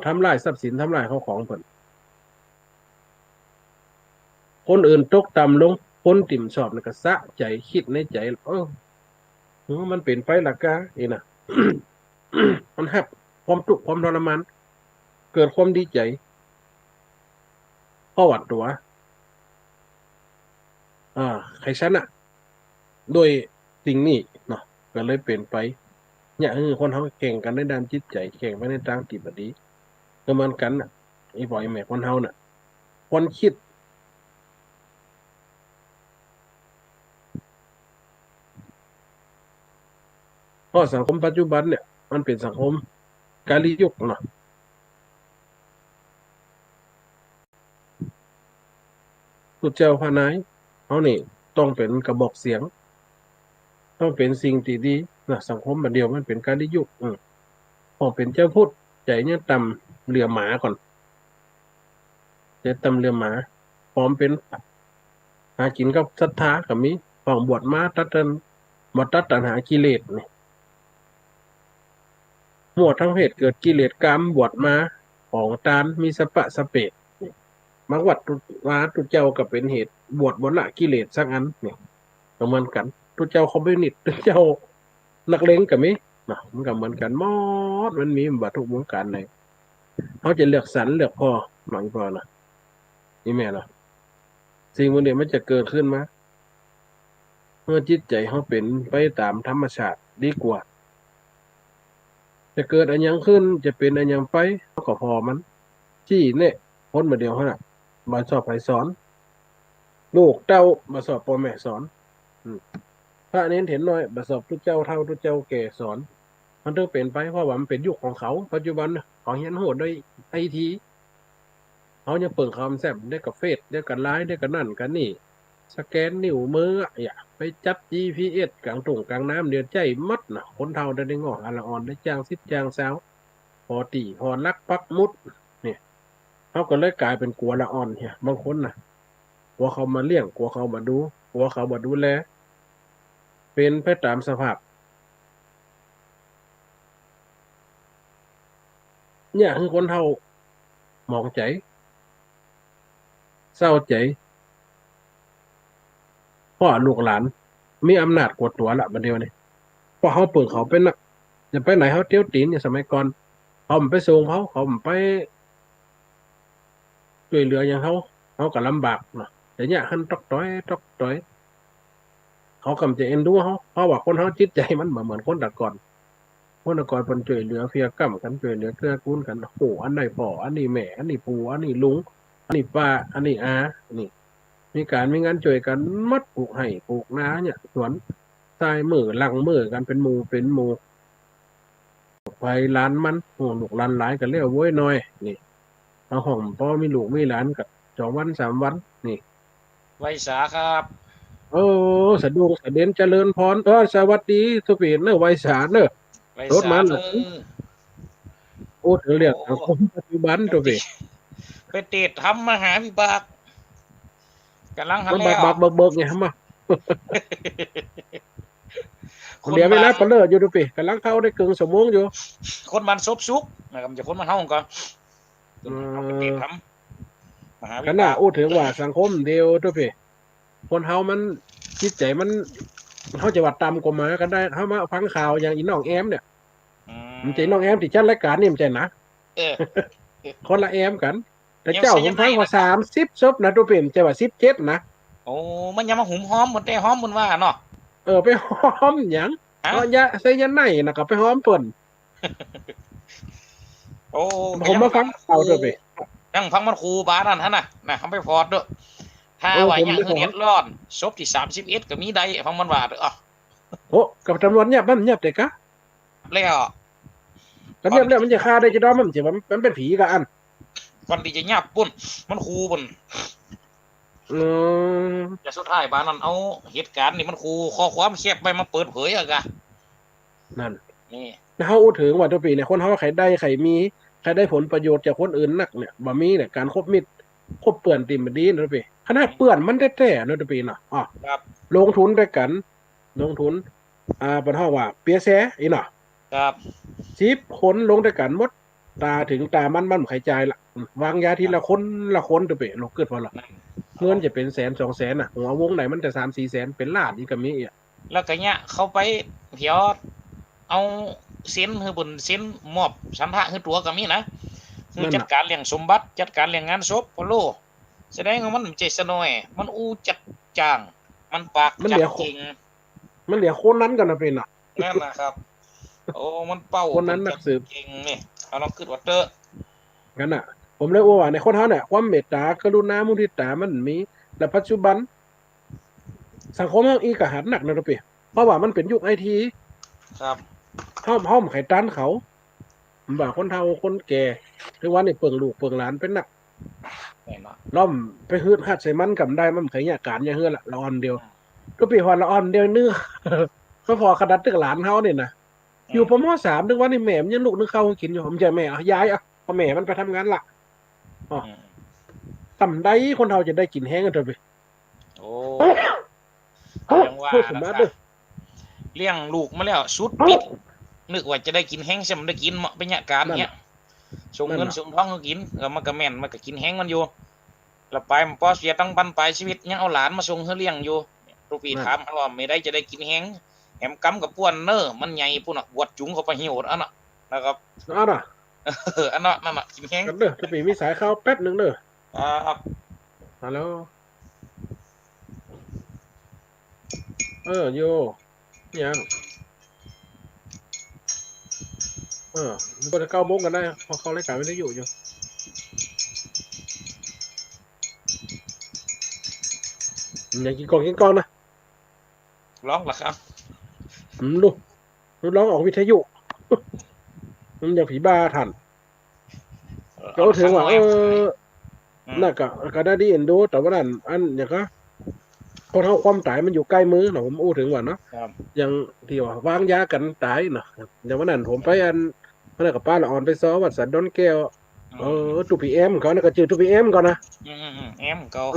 ทำลายทรัพย์สินทำลายข้าวของเปิ่นคนอื่นตกต่ำลงคนติ่มชอบแล้วก็สะใจคิดในใจมันเป็นไปล่ะกะน่ะ มันฮับความทุกข์ความทรมานเกิดความดีใจเพราะวัดตัวใครชนะโดยสิ่งนี้เนาะก็เลยเปลี่ยนไปเนี่ยคนเขาแข่งกันในด้านจิตใจแข่งไปในทางที่บดีก็เหมือนกันน่ะไอ้บ่อยแม่คนเฮาน่ะคนคิดเพราะสังคมปัจจุบันเนี่ยมันเป็นสังคมกาลียุคเนาะสุดเจ้าพานายเขานี่ต้องเป็นกระบอกเสียงต้องเป็นสิ่งที่ดีนะสังคมแบบเดียวมันเป็นกาลียุคพอเป็นเจ้าพูดใจเนี่ยตำเรือหมาก่อนใจตำเรือหมาพร้อมเป็นหากินกับศรัทธากับมีของบวชมาตัดตัณหากิเลสนี่หมวดทั้งเพศเกิดกิเลสกรรมบวชมาของตานมีสปะสเปดมักวัดตุเจ้ากับเป็นเหตุบวชบนละกิเลสสักอันเนี่ยเหมือนกันตุเจ้าคอมมิวนิสต์ตุเจ้านักเลงกับมีนะมันก็เหมือนกันมันมีบัตทุกวงการเลยเขาจะเลือกสรรเลือกพอหลังพอนะนี่แม่ล่ะสิ่งพวกนี้มันจะเกิดขึ้นมาเมื่อจิตใจเขาเป็นไปตามธรรมชาติดีกว่าจะเกิดอันยังขึ้นจะเป็นอันยังไปก็พอมันจี้เนี่ยพ้นมาเดียวขนาดมาสอบไผสอนลูกเต้ามาสอบพ่อแม่สอนพระเน้นเห็นหน่อยมาสอบทุกเจ้าเท่าทุกเจ้าแก่สอนมันต้องเป็นไปเพราะว่ามันเป็นยุคของเขาปัจจุบันของเฮียนโหดด้วยไอทีเขายังเปิดคำแซมได้กับเฟซได้กับไลน์ได้กับนั่นกันนี่สแกนนิ้วมือไปจับ GPS กลางตุ่งกลางน้ำเดือดใจมัดนะคนเท่าได้งอกอาละอ่อนได้จ้างซิบจ้างสาวพอตีพอลักปักมุดเนี่ยเขาก็เลยกลายเป็นกลัวละอ่อนเนี่ยบางคนนะกลัวเขามาเลี้ยงกลัวเขามาดูกลัวเขามาดูแลเป็นไปตามสภาพเนี่ยคือคนเท่ามองใจเศร้าใจเพราะลูกหลานมีอำนาจกดตัวละบัดเดียวนี่เพราะเขาเปิดเขาเป็นนักจะไปไหนเขาเตี้ยวตีนอย่างสมัยก่อนเขาไปส่งเขาไปช่วยเหลืออย่างเขาก็ลำบากเนาะแต่เนี่ยขั้นตอกต้อยเขากำจะเอ็นดูเขาเพราะว่าคนเขาจิตใจมันเหมือนคนแต่ก่อนคนแต่ก่อนเป็นช่วยเหลือเพียกั้มกันช่วยเหลือเกื้อกูลกันโอ้อันไหนพ่ออันนี้แม่อันนี้ปู่อันนี้ลุงอันนี้ป้าอันนี้อานี่มีการมีงานช่วยกันมัดปลูกให้ปลูกนาเนี่ยสวนทรายมือหลังมือกันเป็นหมู่ไปร้านมันลูกร้านหลายกันเรียกว้ยน้อยนี่เอาห้องพ่อมีลูกมีหลานกับ2 วัน 3 วันนี่ไว้สาครับสะดวกสะเด็นเจริญพรสวัสดีทุกปีเนอะไวสารเนอะไว้รถมันสาเออถึงเรื่องสังคมปัจจุบันตัวปีไปติดทำมหาวิบากกำลังหันมันแล้วบากเบิกไงฮะมาเดี๋ยวเวลาเปลืออยู่ตัวปีกำลังเข้าได้1 ชั่วโมงอยู่คนมันซบซุกนะครับจะคนมันเฮาก่อนเอาไปติดทำมหาวิขณะบากถึงว่าสังคมเดียวตัวปีคนเฮามันจิตใจมันเขาจะวัดต่ำกว่ามากันได้เขามาฟังข่าวอย่างอีน้องแอมเนี่ยมันใจน้องแอมที่จัดรายการนี่มันใจนะคนละแอมกันแต่เจ้าผมฟังว่า30 ศพนะตัวเป็นใจว่า17นะโอ้มันยังมาหุมหอมหมดแต่หอมมันว่าเนาะไปหอมหยังยะใส่ยันไหนนะก็ไปหอมเปิ่นโอ้ผมมาฟังข่าวตัวไปยังฟังมันครูบานั่นฮะนะเขาไปพอดด้วยถ้าว่ายังเอ็ดร้อนศพที่31ก็มีได้ฟังมันว่าเด้อกับจำนวนเงียบมันเงียบเด็กะแล้วก็เงียบแล้วมันจะฆ่าได้จะดอมมันเป็นผีกับอันก่อนที่จะหยับปุ่นมันคูปุ่น เออแต่สุดท้ายบ้านนั้นเอาเหตุการณ์นี่มันคูข้อความแคบไปมาเปิดเผยอะกะนั่นนี่ถ้าเขาอู้ถึงว่าตัวปีเนี่ยคนเขาใครได้ใครมีใครได้ผลประโยชน์จากคนอื่นนักเนี่ยบ่มีเนี่ยการคบมิตรคบเปื่อนติมบดีนะตัวปีขนาดเปื่อนมันแท้ๆนะตัวปีเนาะอ๋อครับลงทุนด้วยกันลงทุนเป็นห้องว่าเปียแซอีเนาะครับ10 คนลงด้วยกันหมดตาถึงตามันไข่ใจายละวางยาทีละคนตัวปีเราเกิดพอละนั่นเงินจะเป็น100,000 200,000อ่ะหัววงไหนมันจะ3-4 แสนเป็นล้านอีกก็มีอ่ะแล้วก็เนี่ยเขาไปเพียวเอาเซ็นคือบนเซ็นมอบสันทะคือตัวก็มีนะคือนั่นจัดน่ะการเลี้ยงสมบัติจัดการเลี้ยงงานศพพอโลแสดงว่ามันใจสนอยมันอู้จัดจ้างมันปากมันเหจัดลือจริงมันเหลือคนนั้นกันนะเป็นอ่ะนั่นนะครับโอ้มันเป้าคนเป็นั้นนันจัดกสืบ จริงนี่เอาลองขึ้นวัดเตอร์กันอ่ะผมเลยว่าในคนเฮาเนี่ยความเมตตากรุณามุทิตามันมีและปัจจุบันสังคมเฮาอีกหันหนักนะทุกปีเพราะว่ามันเป็นยุคไอทีครับเฮาไขตันเขาบ่าคนเฒ่าคนแก่ทุกวันนี่เปิงลูกเปิงหลานเป็นหนักแน่นอนล้อมไปฮืดฮัดใส่มันกำได้มันไขยาการอย่างเฮือละละอ่อนเดียวทุกปีพอละอ่อนเดียวเนื้อพอขนาดตึกหลานเฮานี่นะอยู่ปม.3นึกว่านี่แม่มันยังลูกนึกข้าวให้กินอยู่ผมจะแม่ย้ายพอแม่มันไปทำงานละอ๋อต่ำได้คนเฒ่าจะได้กินแห้งกันเถอะไป โอ้ยังว่าพูดสนะครับมาร์ทเด้อเลี้ยงลูกมาแล้วสุดปิดนึกว่าจะได้กินแห้งใช่มันได้กินเหมาะเป็นยาการนั่นเนี้ยน่ะส่งนั่นน่ะเงินส่งทองก็กินมันก็แม่นมันก็กินแห้งมันอยู่แล้วไปมันพอเสียตั้งบันปลายชีวิตยังเอาหลานมาส่งเฮเลี้ยงอยู่ลูกพี่นั่นถามว่าไม่ได้จะได้กินแห้งแหมกำกับป้วนเนอมันใหญ่ปุ่นอ่ะบวดจุงเข้าไปหิวอันน่ะนะครับ นั่นน่ะ อันนั้นนั่นน่ะกินแห้งกันเด้อจะปีมีสายเข้าแป๊บหนึ่งเด้อครับฮัลโหลโยยังมันจะ9 โมงกันได้พอเขารายการไม่ได้อยู่อยากกินกองนะร้องเหรอครับดูร้องออกวิทยุมันอย่างผีบ้าทันก็เอาถึงว่าสังหน่อยน่าก็ได้ดีเอ็นดูแต่ว่านั่นอันอย่างก็คนเฮาความตายมันอยู่ใกล้มือเนาะผมอู้ถึงว่าเนาะครับอย่างที่ว่าวางยากันตายเนาะอย่างวันนั้นผมไปอันเมื่อกับป้าละอ่อนไปซ้อวัดสันดอนแก้วตูพีเอ็มเขาเนี่ยก็จือตูพีเอ็มก่อนนะแอมเก่าเ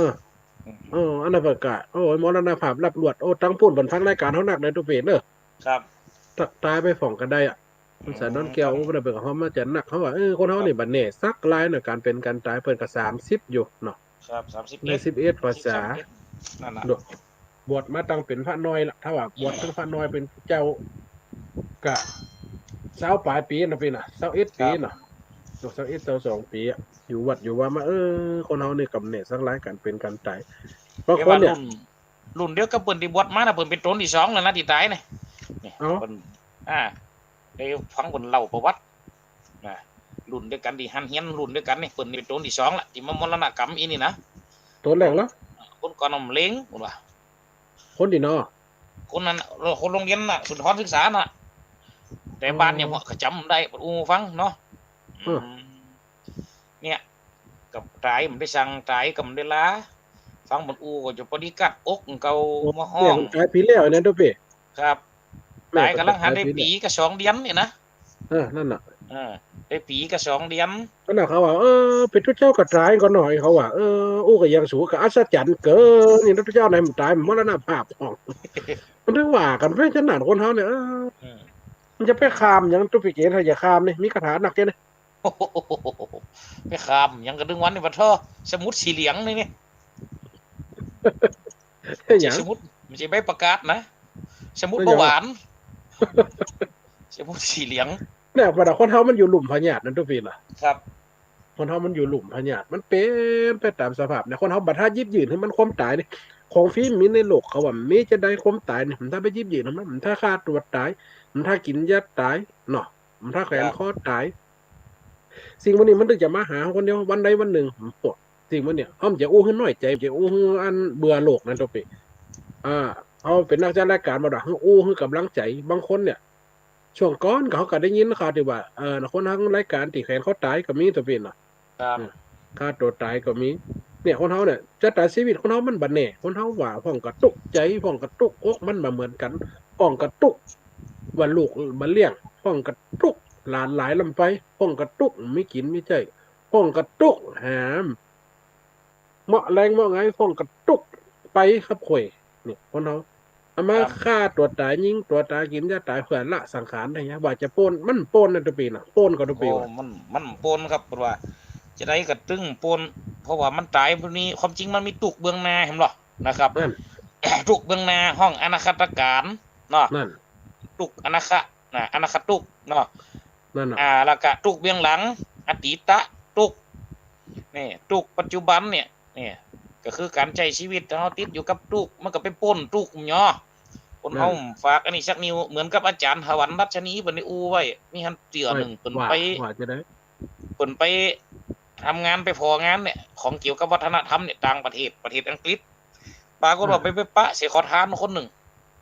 อออันนั้นประกาศโอ้ยมรณภาพรับรวดโอ้ตั้งพูดบนฟังรายการเขาหนักในตูเพจเนอะครับตายไปฝ่องกันได้อ่ะมันสันดอนแก้วมันเป็นกับเขามาจะหนักเขาว่าคนเขาเนี่ยบัดเนี่ยสักลายเนี่ยการเป็นการตายเปิดกับ30อยู่เนาะครับ31ใน11 ภาษานั่นน่ะบวชมาตั้งเป็นพระน้อยละถ้าว่าบวชเป็นพระน้อยเป็นเจ้ากะ20 ปลายปีนะพี่นะ21 ปีนะ21 22 ปีอะอยู่วัดอยู่ว่ามาคนเฮานี่กำเนิดสักหลายกันเป็นกันตายบางเรียคนเนี่ยกว่ารุ่นเดียวกับเปิ้นที่บวชมาน่ะเปิ้นเป็นตนที่2แล้วนะที่ตายนี่นี่เอ้าเปิ้นได้ฟังเปิ้นเล่าประวัตินะรุ่นเดียวกันที่หันเฮียนรุ่นเดียวกันนี่เปิ้นเป็นตนที่2ละที่มามรณกรรมอีนี่นะตัวแรกแล้วคนก่อนนำเลงพุ่นว่าคนดีเนาะคนนั้นคนโรงเรียนน่ะสุนทรศึกษาน่ะแต่บ้านเนี่ยพอก็จำได้อู้ฟังเนาะเนี่ยกับตายมันได้สั่งตายกับมันได้ลาฟังมันอู้ก็จะปฏิกัดอกเก่ามาห้องเนี่ยมันตายปีแล้วนั่นตัวเป้ครับแม่ตายกำลังหันตายได้ปีแล้วปีกับ2 เดือนเนี่ยนะนั่นน่ะได้ปีกับ2 เดือนก็น่ะเขาว่าเป็นทุกเจ้ากระจายก่อนหน่อยเขาว่าอู้ก็ยังสูงกับอัศจรรย์เกินนี่ทุกเจ้าไหนมันตายมันมรณภาพของมันถึงว่ากันไปขนาดคนเฮาเนี่ยมันจะไปคามอย่างตุปิเกถ้าอย่าคามนี่มีคาถาหนักแค่ไหนไปคามยังกระดึงวันนี่บัดท่อสมุดสีเหลืองนี่อย่างสมุดไม่ใช่ใบประกาศนะสมุดเบาหวานสมุดสีเหลืองเนี่ยพอดคนเฮามันอยู่หลุมพญาตนั่นตุปีน่ะครับคนเฮามันอยู่หลุมพญาตมันเป็นไปตามสภาพเนี่ยคนเฮาบัดถ้ายิบยืนให้มันความตายนี่ของฟรีมีในโลกเขาว่ามีจะได้ความตายนี่มันถ้าไปยิบยืนมันถ้าฆ่าตัวตายมันถ้ากินยาตายเนาะมันถ้าแขวนคอตายสิ่งวันนี้มันถึงจะมาหาคนเดียววันใดวันหนึ่งปวดสิ่งวันเนี่ยเขาจะอู้ให้น้อยใจจะอู้ให้อันเบื่อโลกนั่นตัวปีเอาเป็นนักจัดรายการมาด่าให้อู้ให้กำลังใจบางคนเนี่ยช่วงก้อนเขาก็ได้ยินข่าวที่ว่าคนทั้งรายการที่แขนเขาตายก็มีตัวปีน่ะครับฆ่าตัวตายก็มี เนี่ยคนเฮาเนี่ยชะตาชีวิตคนเฮามันบ่แน่คนเฮาว่าพ้องกระตุกใจพ้องกระตุกอกมันบ่เหมือนกันพ้องกระตุกว่าลูกบ่เลี้ยงพ้องกระตุกหลานหลายลำไปพ้องกระตุกไม่กินไม่ใช่พ้องกระตุกหามเหมาะแรงเหมาะไงพ้องกระตุกไปครับข่อยนี่คนเฮาเอามาครับฆ่าตัวตายยิงตัวตายกินยาตายเพื่อละสังขารได้ฮะว่าจะโป้นมันโป้นนั่นตัวปีน่ะโป้นก็ตัวปีโอ้ว่ะมันปนครับเพราะว่าจะได้กระตึงปนเพราะว่ามันตายพวกนี้ความจริงมันมีตุกเบื้องหน้าเห็นหรอนะครับ นั่น ตุกเบื้องหน้าห้องอนาคตการเนาะนั่นตุกอนาคอนาคตุกเนาะนั่นน่ะแล้วก็ตุกเบื้องหลังอดีตะตุกนี่ตุกปัจจุบันเนี่ยก็คือการใช้ชีวิตเราติดอยู่กับตุกมันก็ไปปนตุกเนาะคนเฮาฝากอันนี้สักนิ้วเหมือนกับอาจารย์ถวันรัชนีเพิ่นได้อู้ไว้มีหันเตือหนึ่งเพิ่นไป ว่าจะได้ เปิ่นไปทำงานไปพองานเนี่ยของเกี่ยวกับวัฒนธรรมเนี่ยต่างประเทศอังกฤษปรากฏว่าไปปะเสียขอทานคนหนึ่ง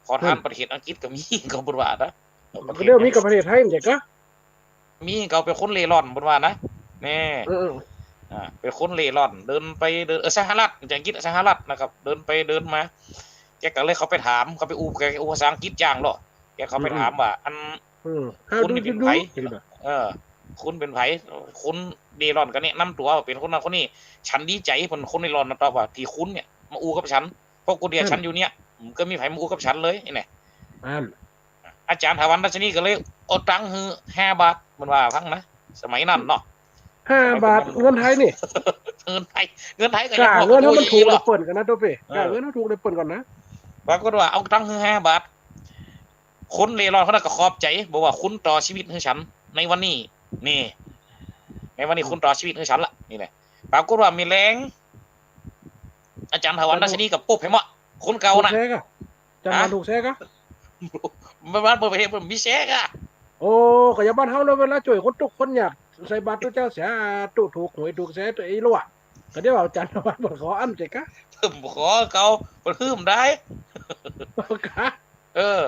ขอทานประเทศอังกฤษก็มีเขาบอกว่านะประเทศ เดี๋ยวมีกับประเทศไทยมันจะก็ มีเขาเป็นคนเล่ร่อนบอกว่านะแน่ เออ เป็นคนเล่ร่อนเดินไปเดินสหรัฐอังกฤษสหรัฐนะครับเดินไปเดินมาแกก็เลยเขาไปถามเขาไปอู้แกอู้ภาษาอังกฤษจ้างหรอแกเขาไปถามว่าอัน คุณนี่เป็นไผคุณเป็นไผคุณเดรอนกันเนี่ยนำตัวเป็นคนนั้นคนนี้ฉันดีใจคนในรอนนะตอบว่าที่คุณเนี่ยมาอูกับฉันเพราะกูเดียฉันอยู่เนี่ยก็มีไผมาอูกับฉันเลยนี่อาจารย์ถาวันรัชนีก็เลยเอาตังค์ฮือ5 บาทมันว่าพังนะสมัยนั้นเนาะ5 บาทเงินไทยนี่เงินไทยก็กยังเงินถ้ามันถูกเลยเปิดกันนะตัวเป้กเงินถ้าถูกเลยเปิดก่อนนะปรากฏว่าเอาตังค์ฮือ5 บาทคนเร่ร่อนเขาก็ขอบใจบอกว่าคุณต่อชีวิตให้ฉันในวันนี้นี่ในวันนี้คุณต่อชีวิตให้ฉันละนี่แหละปรากฏว่ามีแรงอาจารย์ถวันราชนีกับปุ๊บให้เหมาะคนเก่านะจะมาถูกแซกะบ้านเปิดประเทศมีแซกะโอ้ก็อย่าบ้านเฮาเลยเวลาจ่วยคนทุกคนอยากใส่บาตรตัวเจ้าเสียตู้ถูกหวยถูกแซตัวไอ้รั่วก็เดี๋ยวอาจารย์ถวันบ่ขออันเจกะขอเก่าเปิดฮืมได้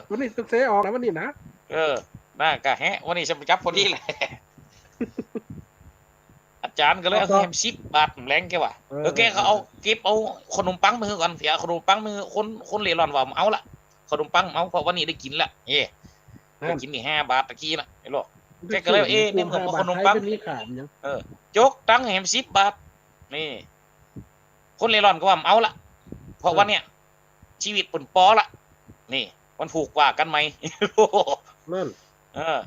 วันนี้ถูกแซออกแล้ววันนี้นะน่ากะแฮะวันนี้ฉันไปจับพอดีเลยอาจารย์ก็เลยเอาแฮม10 บาทแรงแกว่าแกเขาเอาเก็บเอาขนมปังมือก่อนเสียขนมปังมือคนเล่ร่อนว่าเอาละขนมปังเอาเพราะวันนี้ได้กินละได้กินนี่5 บาทตะกี้นะไอ้โลกแกก็เลยนี่เหมือนขนมปังจกตังแฮม10 บาทนี่คนเล่ร่อนก็ว่าเอาละเพราะวันเนี้ยชีวิตปุ่นปอละนี่มันผูกว่ากันไหมนั่น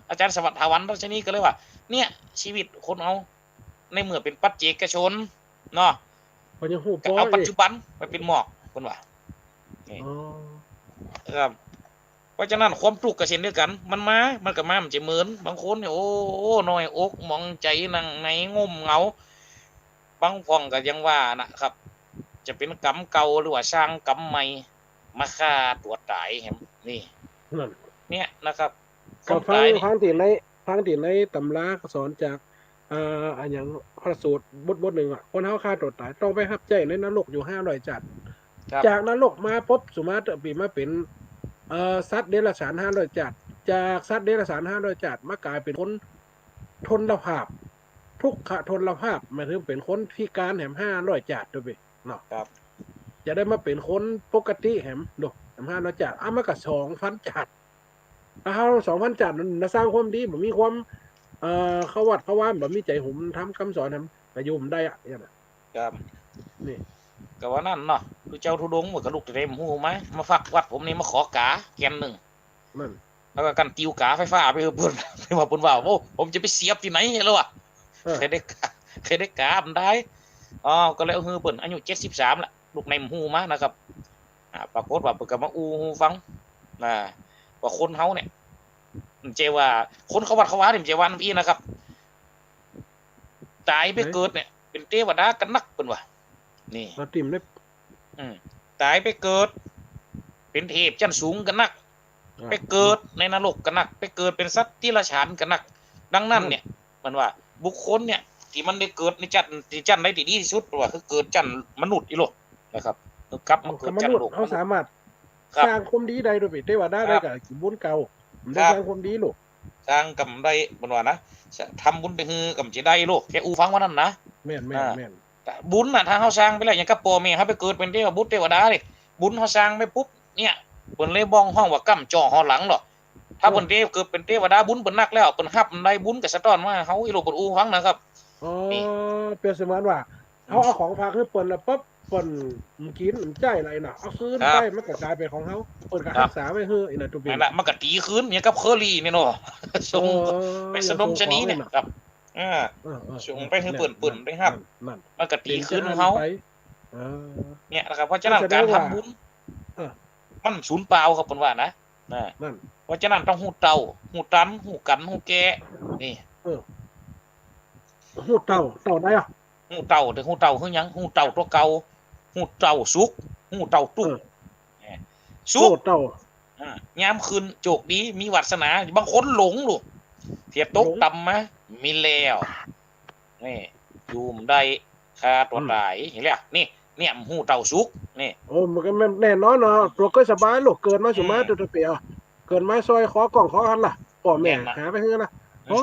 อาจารย์สวัสดิ์ถาวันรัชนีก็เลยว่าเนี่ยชีวิตคนเอาในเมื่อเป็นปัจเจกชนเนาะเอาปัจจุบันไปเป็นหมอกคนว่าครับเพราะฉะนั้นความทุกข์ก็เช่นเดียวกันมันก็มามันจะเหมือนบางคนเนี่ยโอ้น้อยอกมองใจนั่งในงมเหงาบางพ่องก็ยังว่านะครับจะเป็นกรรมเก่าหรือว่าสร้างกรรมใหม่มาฆ่าตัวตายเห็นนี่เนี่ยนะครับก็ฟังที่ในตำราสอนจากอันอย่างพระสูตรบทหนึ่งอ่ะคนเฮาฆ่าตัวตายต้องไปรับใจในนรกอยู่500 จัดจากนรกมาพบสุมาเตปีมาเป็นสัตว์เดรัจฉาน500 จัดจากสัตว์เดรัจฉาน500 จัดมากลายเป็นคนทนภาพทุกขทนภาพหมายถึงเป็นคนพิการแหม500 จัดด้วยเนาะครับจะได้มาเป็นคนปกติแหมดูแหม500 จัดมากับ2,000 จัดเอา2,000 จัดนั้นสร้างความดีบ่มีความเขาวัดเขาว่าแบบมีใจผมทำคำสอนทำประยุมได้อ่ะอย่างนั้นครับนี่ก็ว่านั่นเนาะดูเจ้าทุดงหมดกระดูกเต็มหูไหมมาฝักวัดผมนี่มาขอกาแกนหนึ่งนั่นแล้วก็กันติวกาไฟฟ้าไปเพิ่นไปว่าเพิ่นว่าโอ้ผมจะไปเสียบที่ไหนแล้วอ่ะเคยได้กามันได้ก็เลยเอาฮือเพิ่นอายุ73ละลูกในหูมานะครับปรากฏว่าเพิ่นก็มาอูฟังว่าคนเฮาเนี่ยเจว่าคนเขาวัดเขาว่าเนี่ยเจวันพี่นะครับตายไปเกิดเนี่ยเป็นเทวดากันนักเป็นว่ะนี่เราติ่มได้ตายไปเกิดเป็นเทพชั้นสูงกันนักไปเกิดในนรกกันนักไปเกิดเป็นสัตว์ที่ละฉานกันนักดังนั้นเนี่ยมันว่าบุคคลเนี่ยที่มันได้เกิดในจันได้ดีที่สุดว่าคือเกิดจันมนุษย์อีโลกนะครับกลับมาเกิดจันโลกเขาสามารถสร้างความดีได้ด้วยเทวดาได้กับบุญเก่าได้สร้างความดีลูกสร้างกำได้บนว่านะทำบุญไปฮือกำจะได้ลูกแค่อูฟังว่านั่นนะแม่น บุญน่ะถ้าเฮาสร้างไปแล้วอย่างกับพ่อแม่เฮาไปเกิดเป็นเทวบุตรเทวดาดิบุญเฮาสร้างไปปุ๊บเนี่ยเพิ่นเลยบ้องห้องว่ากำจ่อหอหลังดอกถ้าเพิ่นเกิดเป็นเทวดาบุญเพิ่นนักแล้วเพิ่นรับได้บุญก็สะท้อนมาเฮาอีโลกเพิ่นอู้ฟังนะครับอ๋อนี่เปรียบเสมือนว่าเอาของฝากให้เปิ้นแล้วปั๊บเปิ้นกินใจอะไรน่ะเอาคืนไปมันก็กลายเป็นของเฮาเปิ้นก็รักษาไว้ให้อีน่ะตัวเป็นั่นนน่ะมันก็ตีคืนอย่างกับเคอรี่นี่เนาะส่งไปสนมชะนีเนี่ยครับส่งไปให้เปิ้นได้รับมันก็ตีคืนของเฮาเนี่ยนะครับเพราะฉะนั้นการทำบุญมันสูญเปล่าครับเพิ่นว่านะเพราะฉะนั้นต้องฮู้เต่าฮู้ตันฮู้กันฮู้แก่นี่ฮู้เต่าได้อ่ะฮู้เต่าแต่ฮู้เต่าคือหยังฮู้เต่าตัวเก่าฮู้เต่าสุกฮู้เต่าตุกสุกเต่ยามคืนโชคดีมีวาสนาบางคนหลงลูกเทียบตกต่ำมามีแล้วนี่อยู่มได้ค่าตัวตายเห็นแล้วนี่เนี่ยฮู้เต่าสุกนี่โอ้มันก็แน่นอนเนาะตัวก็สบายลูกเกิดมาสิมาตัวเปียเกิดมาซอยขอกล่องขอหันล่ะพ่อแม่หาไปเฮือล่ะโอ้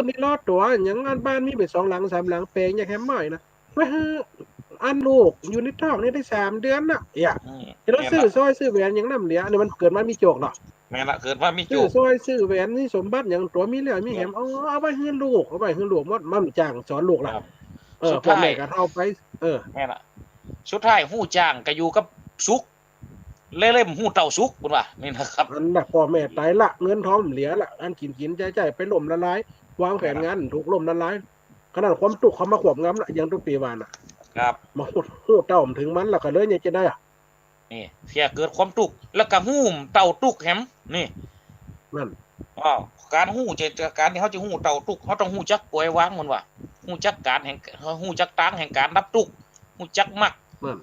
นี่รอดตัวหยังงานบ้านมีไป2หลัง3หลังแปลงอย่างแฮมใหม่นะไปฮืออันลูกอยู่ในท้องนี่ได้3เดือนน่ะอย่าเราซื้อซอยซื้อแหวนหยังนำเหลียนี่มันเกิดมามีโจกเนาะแม่นล่ะเกิดมามีโจกซื้อซอยซื้อแหวนนี่สมบัติหยังตัวมีแล้วมีแหมเอาไปฮือลูกเอาไปฮือลูกมันจ้างสอนลูกล่ะพ่อแม่ก็เอาไปแม่นล่ะสุดท้ายฮู้จ้างก็อยู่กับสุกเล่มฮู้เต่าสุกพุ่นว่านี่นะครับอันน่ะพ่อแม่ตายละเงินทองเหลือละอันกินใจไปล่มละลายวางแผนงานถูกล่มละลายขนาดความตุกเขามาขวบงำละยังตัวปีวานน่ะครับมาฮู้เต่าถึงมันแล้วก็เลยเนี่ยจะได้อ่ะนี่เสียเกิดความตุกแล้วก็ฮู้เต่าตุกแฮมนี่นั่นการฮู้การที่เฮาจะฮู้เต่าตุกเฮาต้องฮู้จักปล่อยวางมันว่าฮู้จักการแห่งฮู้จักทางแห่งการรับตุกฮู้จักมักนั่น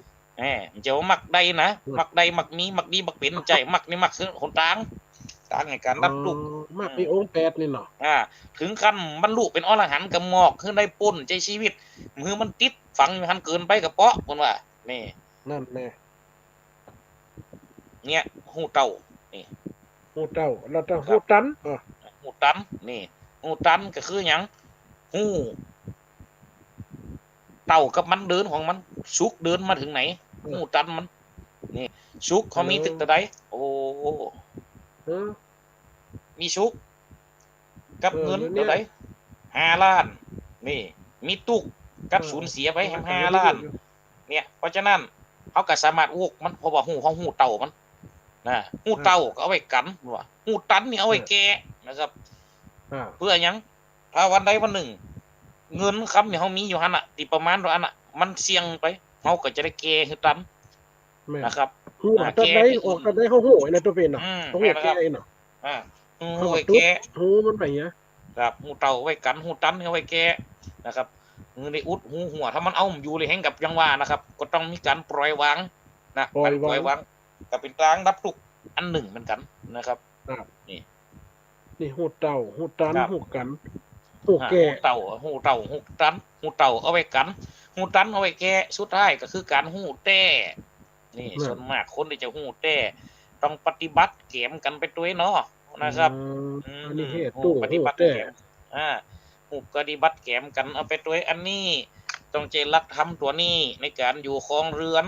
มันจะว่ามักได้นะมักได้มักมีมักดีมักเป็นใจมักนี่มักคือคนต่างในการรับตุกมักมีองค์8นี่เนาะถึงขั้นบรรลุเป็นอรหันต์ก็หมอกคือได้ป่นใจชีวิตมือมันติดฝังอยู่หันเกินไปก็เปาะเพิ่นว่านี่นั่นแน่เนี่ยฮู้เต่านี่ฮู้เต่าแล้วต้องฮู้ตันฮู้ตันนี่ฮู้ตันก็คือหยังฮู้เต่ากับมันเดินของมันสุกเดินมาถึงไหนฮู้ตันมันนี่สุกเขามีตึกแต่ใดโอ้มีสุกกับเงินเท่าไหร่5 ล้านนี่มีตุกกับสูญเสียไป5 ล้านเนี่ยเพราะฉะนั้นเขาก็สามารถอู้มันเพราะว่าฮู้เขาฮู้เต่ามันนะฮู้เต่าก็เอาไว้กันว่าฮู้ตันนี่เอาไว้แก้นะครับเพื่อหยังถ้าวันใดวันหนึ่งเงินคำเนี่ยเขามีอยู่หั่นน่ะที่ประมาณอันน่ะมันเสี่ยงไปเขาก็จะได้แก้คือตันนะครับฮู้ตันได้ออกตันได้เขาฮู้ไอ้นั่นตัวเป็นเนาะเขาฮู้แก้เนาะฮู้ไว้แก้ฮู้มันไปเงี้ยครับฮู้เต่าไว้กันฮู้ตันเอาไว้แก้นะครับมือได้อุดหูหัวถ้ามันเอาอยู่เลยแห่งกับยังว่านะครับก็ต้องมีการปล่อยวางนะปล่อยวางก็เป็นกลางรับทุกอันหนึ่งเหมือนกันนะครับนี่ฮู้เต่าฮู้ตันฮู้กันฮู้แก่เต่าฮู้เต่าฮู้ตันฮู้เต่าเอาไว้กันฮู้ตันเอาไว้แก้สุดท้ายก็คือการฮู้แต้นี่ส่วนมากคนที่จะฮู้แต้ต้องปฏิบัติเข็มกันไปด้วยเนาะนะครับตู้ปฏิบัติเข็มฮู้ปฏิบัติเข็มกันเอาไปด้วยอันนี้ต้องเจริญธรรมตัวนี้ในการอยู่ครองเรือน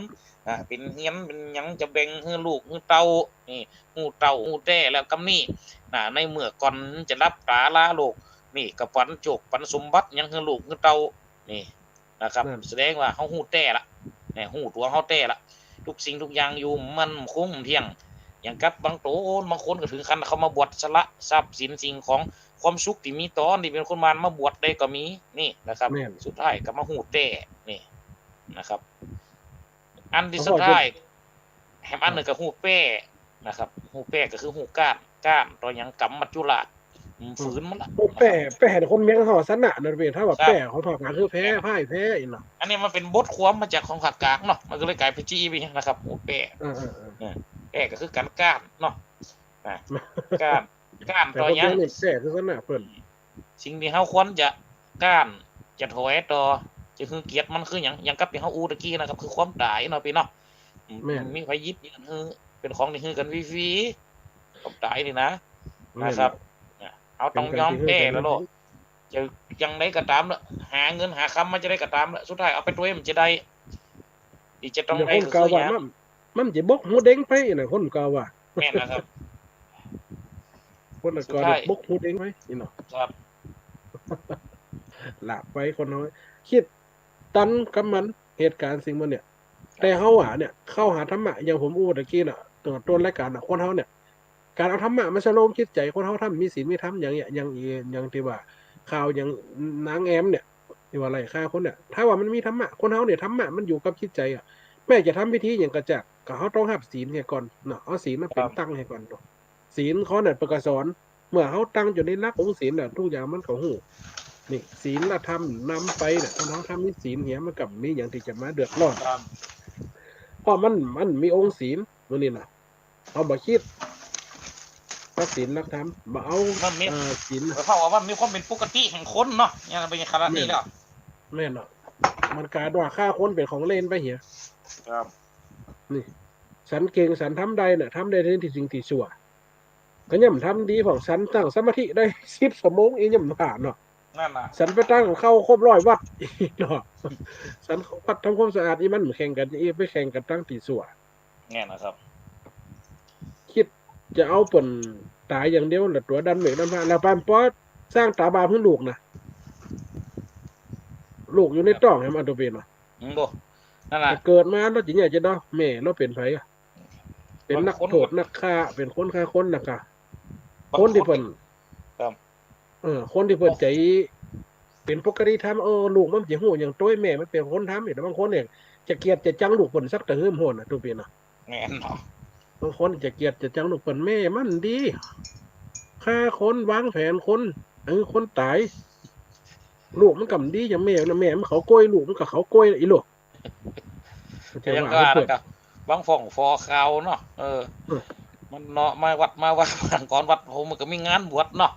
เป็นเฮียนเป็นหยังจะแบ่งให้ลูกให้เต่านี่ฮู้เต่าฮู้แต้แล้วกำนี้ในเมื่อก่อนจะรับตาลาโลกนี่ก็ปันโจกปันสมบัติยังให้ลูกให้เต่านี่นะครับแสดงว่าเฮาฮู้แต้ละนี่ฮู้ตัวเฮาแต้ละทุกสิ่งทุกอย่างอยู่มันคงเที่ยงอย่างกับบางโตบางคนก็ถึงขั้นเขามาบวชสละทรัพย์สินสิ่งของความสุขที่มีตอนที่เป็นคนมาบวชได้ก็มีนี่นะครับสุดท้ายก็มาฮู้แต้นี่นะครับอันที่สุดท้ายแฮมอันนึงก็ฮู้แป้นะครับฮู้แป้ก็คือฮู้ก้านตัวหยังกำมัจจุราชฝืนมันล่ะแป้คนเมียงเฮาซั่นน่ะนั่นเว้ยถ้าว่าแป้ของภาคกลางคือแพ้พ่ายแพ้อีกเนาะอันนี้มันเป็นบทความมาจากของภาคกลางเนาะมันก็เลยกลายเป็นจี้ไปนะครับฮู้แป้แป้ก็คือการก้านเนาะก้านตัวหยังแป้คือซั่นน่ะเพิ่นสิ่งที่เฮาควรจะก้านจะถอยต่อจะคือเกียรติมันคือหยังกับที่เฮาอู้ตะกี้นะครับคือความตายเนาะพี่เนาะมีไผยิบยืนฮือเป็นของที่ฮือกันฟรีๆความตายนี่นะครับเอาต้องยอมแพ้แล้วโลก จะยังได้ก็ตามละหาเงินหาคำมันจะได้ก็ตามละสุดท้ายเอาไปตัวมันจะได้ที่จะต้องเดี๋ยวได้คนเก่าว่ามันจะบกหูเด้งไปน่ะคนเก่าว่าแม่นนะครับคนสุดก่อนท้ายบกหูเด้งไปนี่เนาะ ครับหลับไปคนน้อยคิดตันกับมันเหตุการณ์สิ่งมันเนี่ย แต่เฮาเนี่ยเข้าหาธรรมะอย่างผมอู้ตะกี้น่ะตัวต้นรายการคนเฮาเนี่ยการเอาธรรมะมาชโลมคิดใจคนเฮาทำมีศีลมีธรรมอย่างเงี้ยอย่างที่ว่าข่าวอย่างนางแอมเนี่ยที่ว่าอะไรฆ่าคนเนี่ยถ้าว่ามันมีธรรมะคนเฮาเนี่ยธรรมะมันอยู่กับจิตใจแม่จะทำพิธีอย่างกระจักก็เฮาต้องรับศีลให้ก่อนเนาะเอาศีลมาเป็นตั้งให้ก่อนศีลเขาเนี่ยประกาศสอนเมื่อเฮาตั้งอยู่ในหลักองค์ศีลน่ะทุกอย่างมันก็ฮู้นี่ศีลธรรมนำไปเนี่ยคนเฮาทำมีศีลเหียมันกับมีอย่างที่จะมาเดือดร้อน เพราะมันมีองค์ศีลมันนี่นะเอาบ่คิดรักศีลรักธรรมบ่เอามันมีศีลเพราะว่ามีความเป็นปกติแห่งคนเนาะยังเป็นขนาดนี้แล้วแม่นเนาะมันกลายว่าฆ่าคนเป็นของเล่นไปเหี้ยครับนี่ฉันเก่งฉันทำได้เนี่ยทำได้ในที่สิ่งที่ชั่วก็ย่ำทำดีของฉันตั้งสมาธิได้10 ชั่วโมงเองย่ำผ่านเนาะนั่นน่ะฉันไปตั้งเข้าครบ100 วัดเนาะฉันวัดทำความสะอาดอีมันแข่งกันอีไปแข่งกันตั้งที่ชั่วแง่นะครับคิดจะเอาผลตายอย่างเดียวแหละตัวดันเหมกดันผ่านแล้วปานป๊อสร้างตาบาเพื่อลูกนะลูกอยู่ในต้องให้มันตัวเป็นเนาะบ่นั่นน่ะเกิดมาแล้วจริงๆจะเนาะแม่เราเป็นไผเป็นนักโทษนักฆ่าเป็นคนฆ่าคนนะกะคนที่เพิ่นคนที่เพิ่นใจเป็นปกติทำลูกมันสิฮู้หยังต้วยแม่มันเป็นคนทำแต่บางคนเนี่ยจะเกลียดจะจังลูกเพิ่นสักแต่หืมโหนน่ะตัวเป็นเนาะแม่นเนาะบางคนจะเกลียดจะจังลูกเพิ่นแม่มันดีฆ่าคนวางแผนคนคนตายลูกมันกำดีอย่างแม่นะแม่มันเขาโกยลูกมันก็เขาโกยอีลูกยังก็นะครับบางฝ่องฟอข่าวเนาะมันเนาะมาวัดก่อนวัดผมมันก็มีงานบวชเนาะ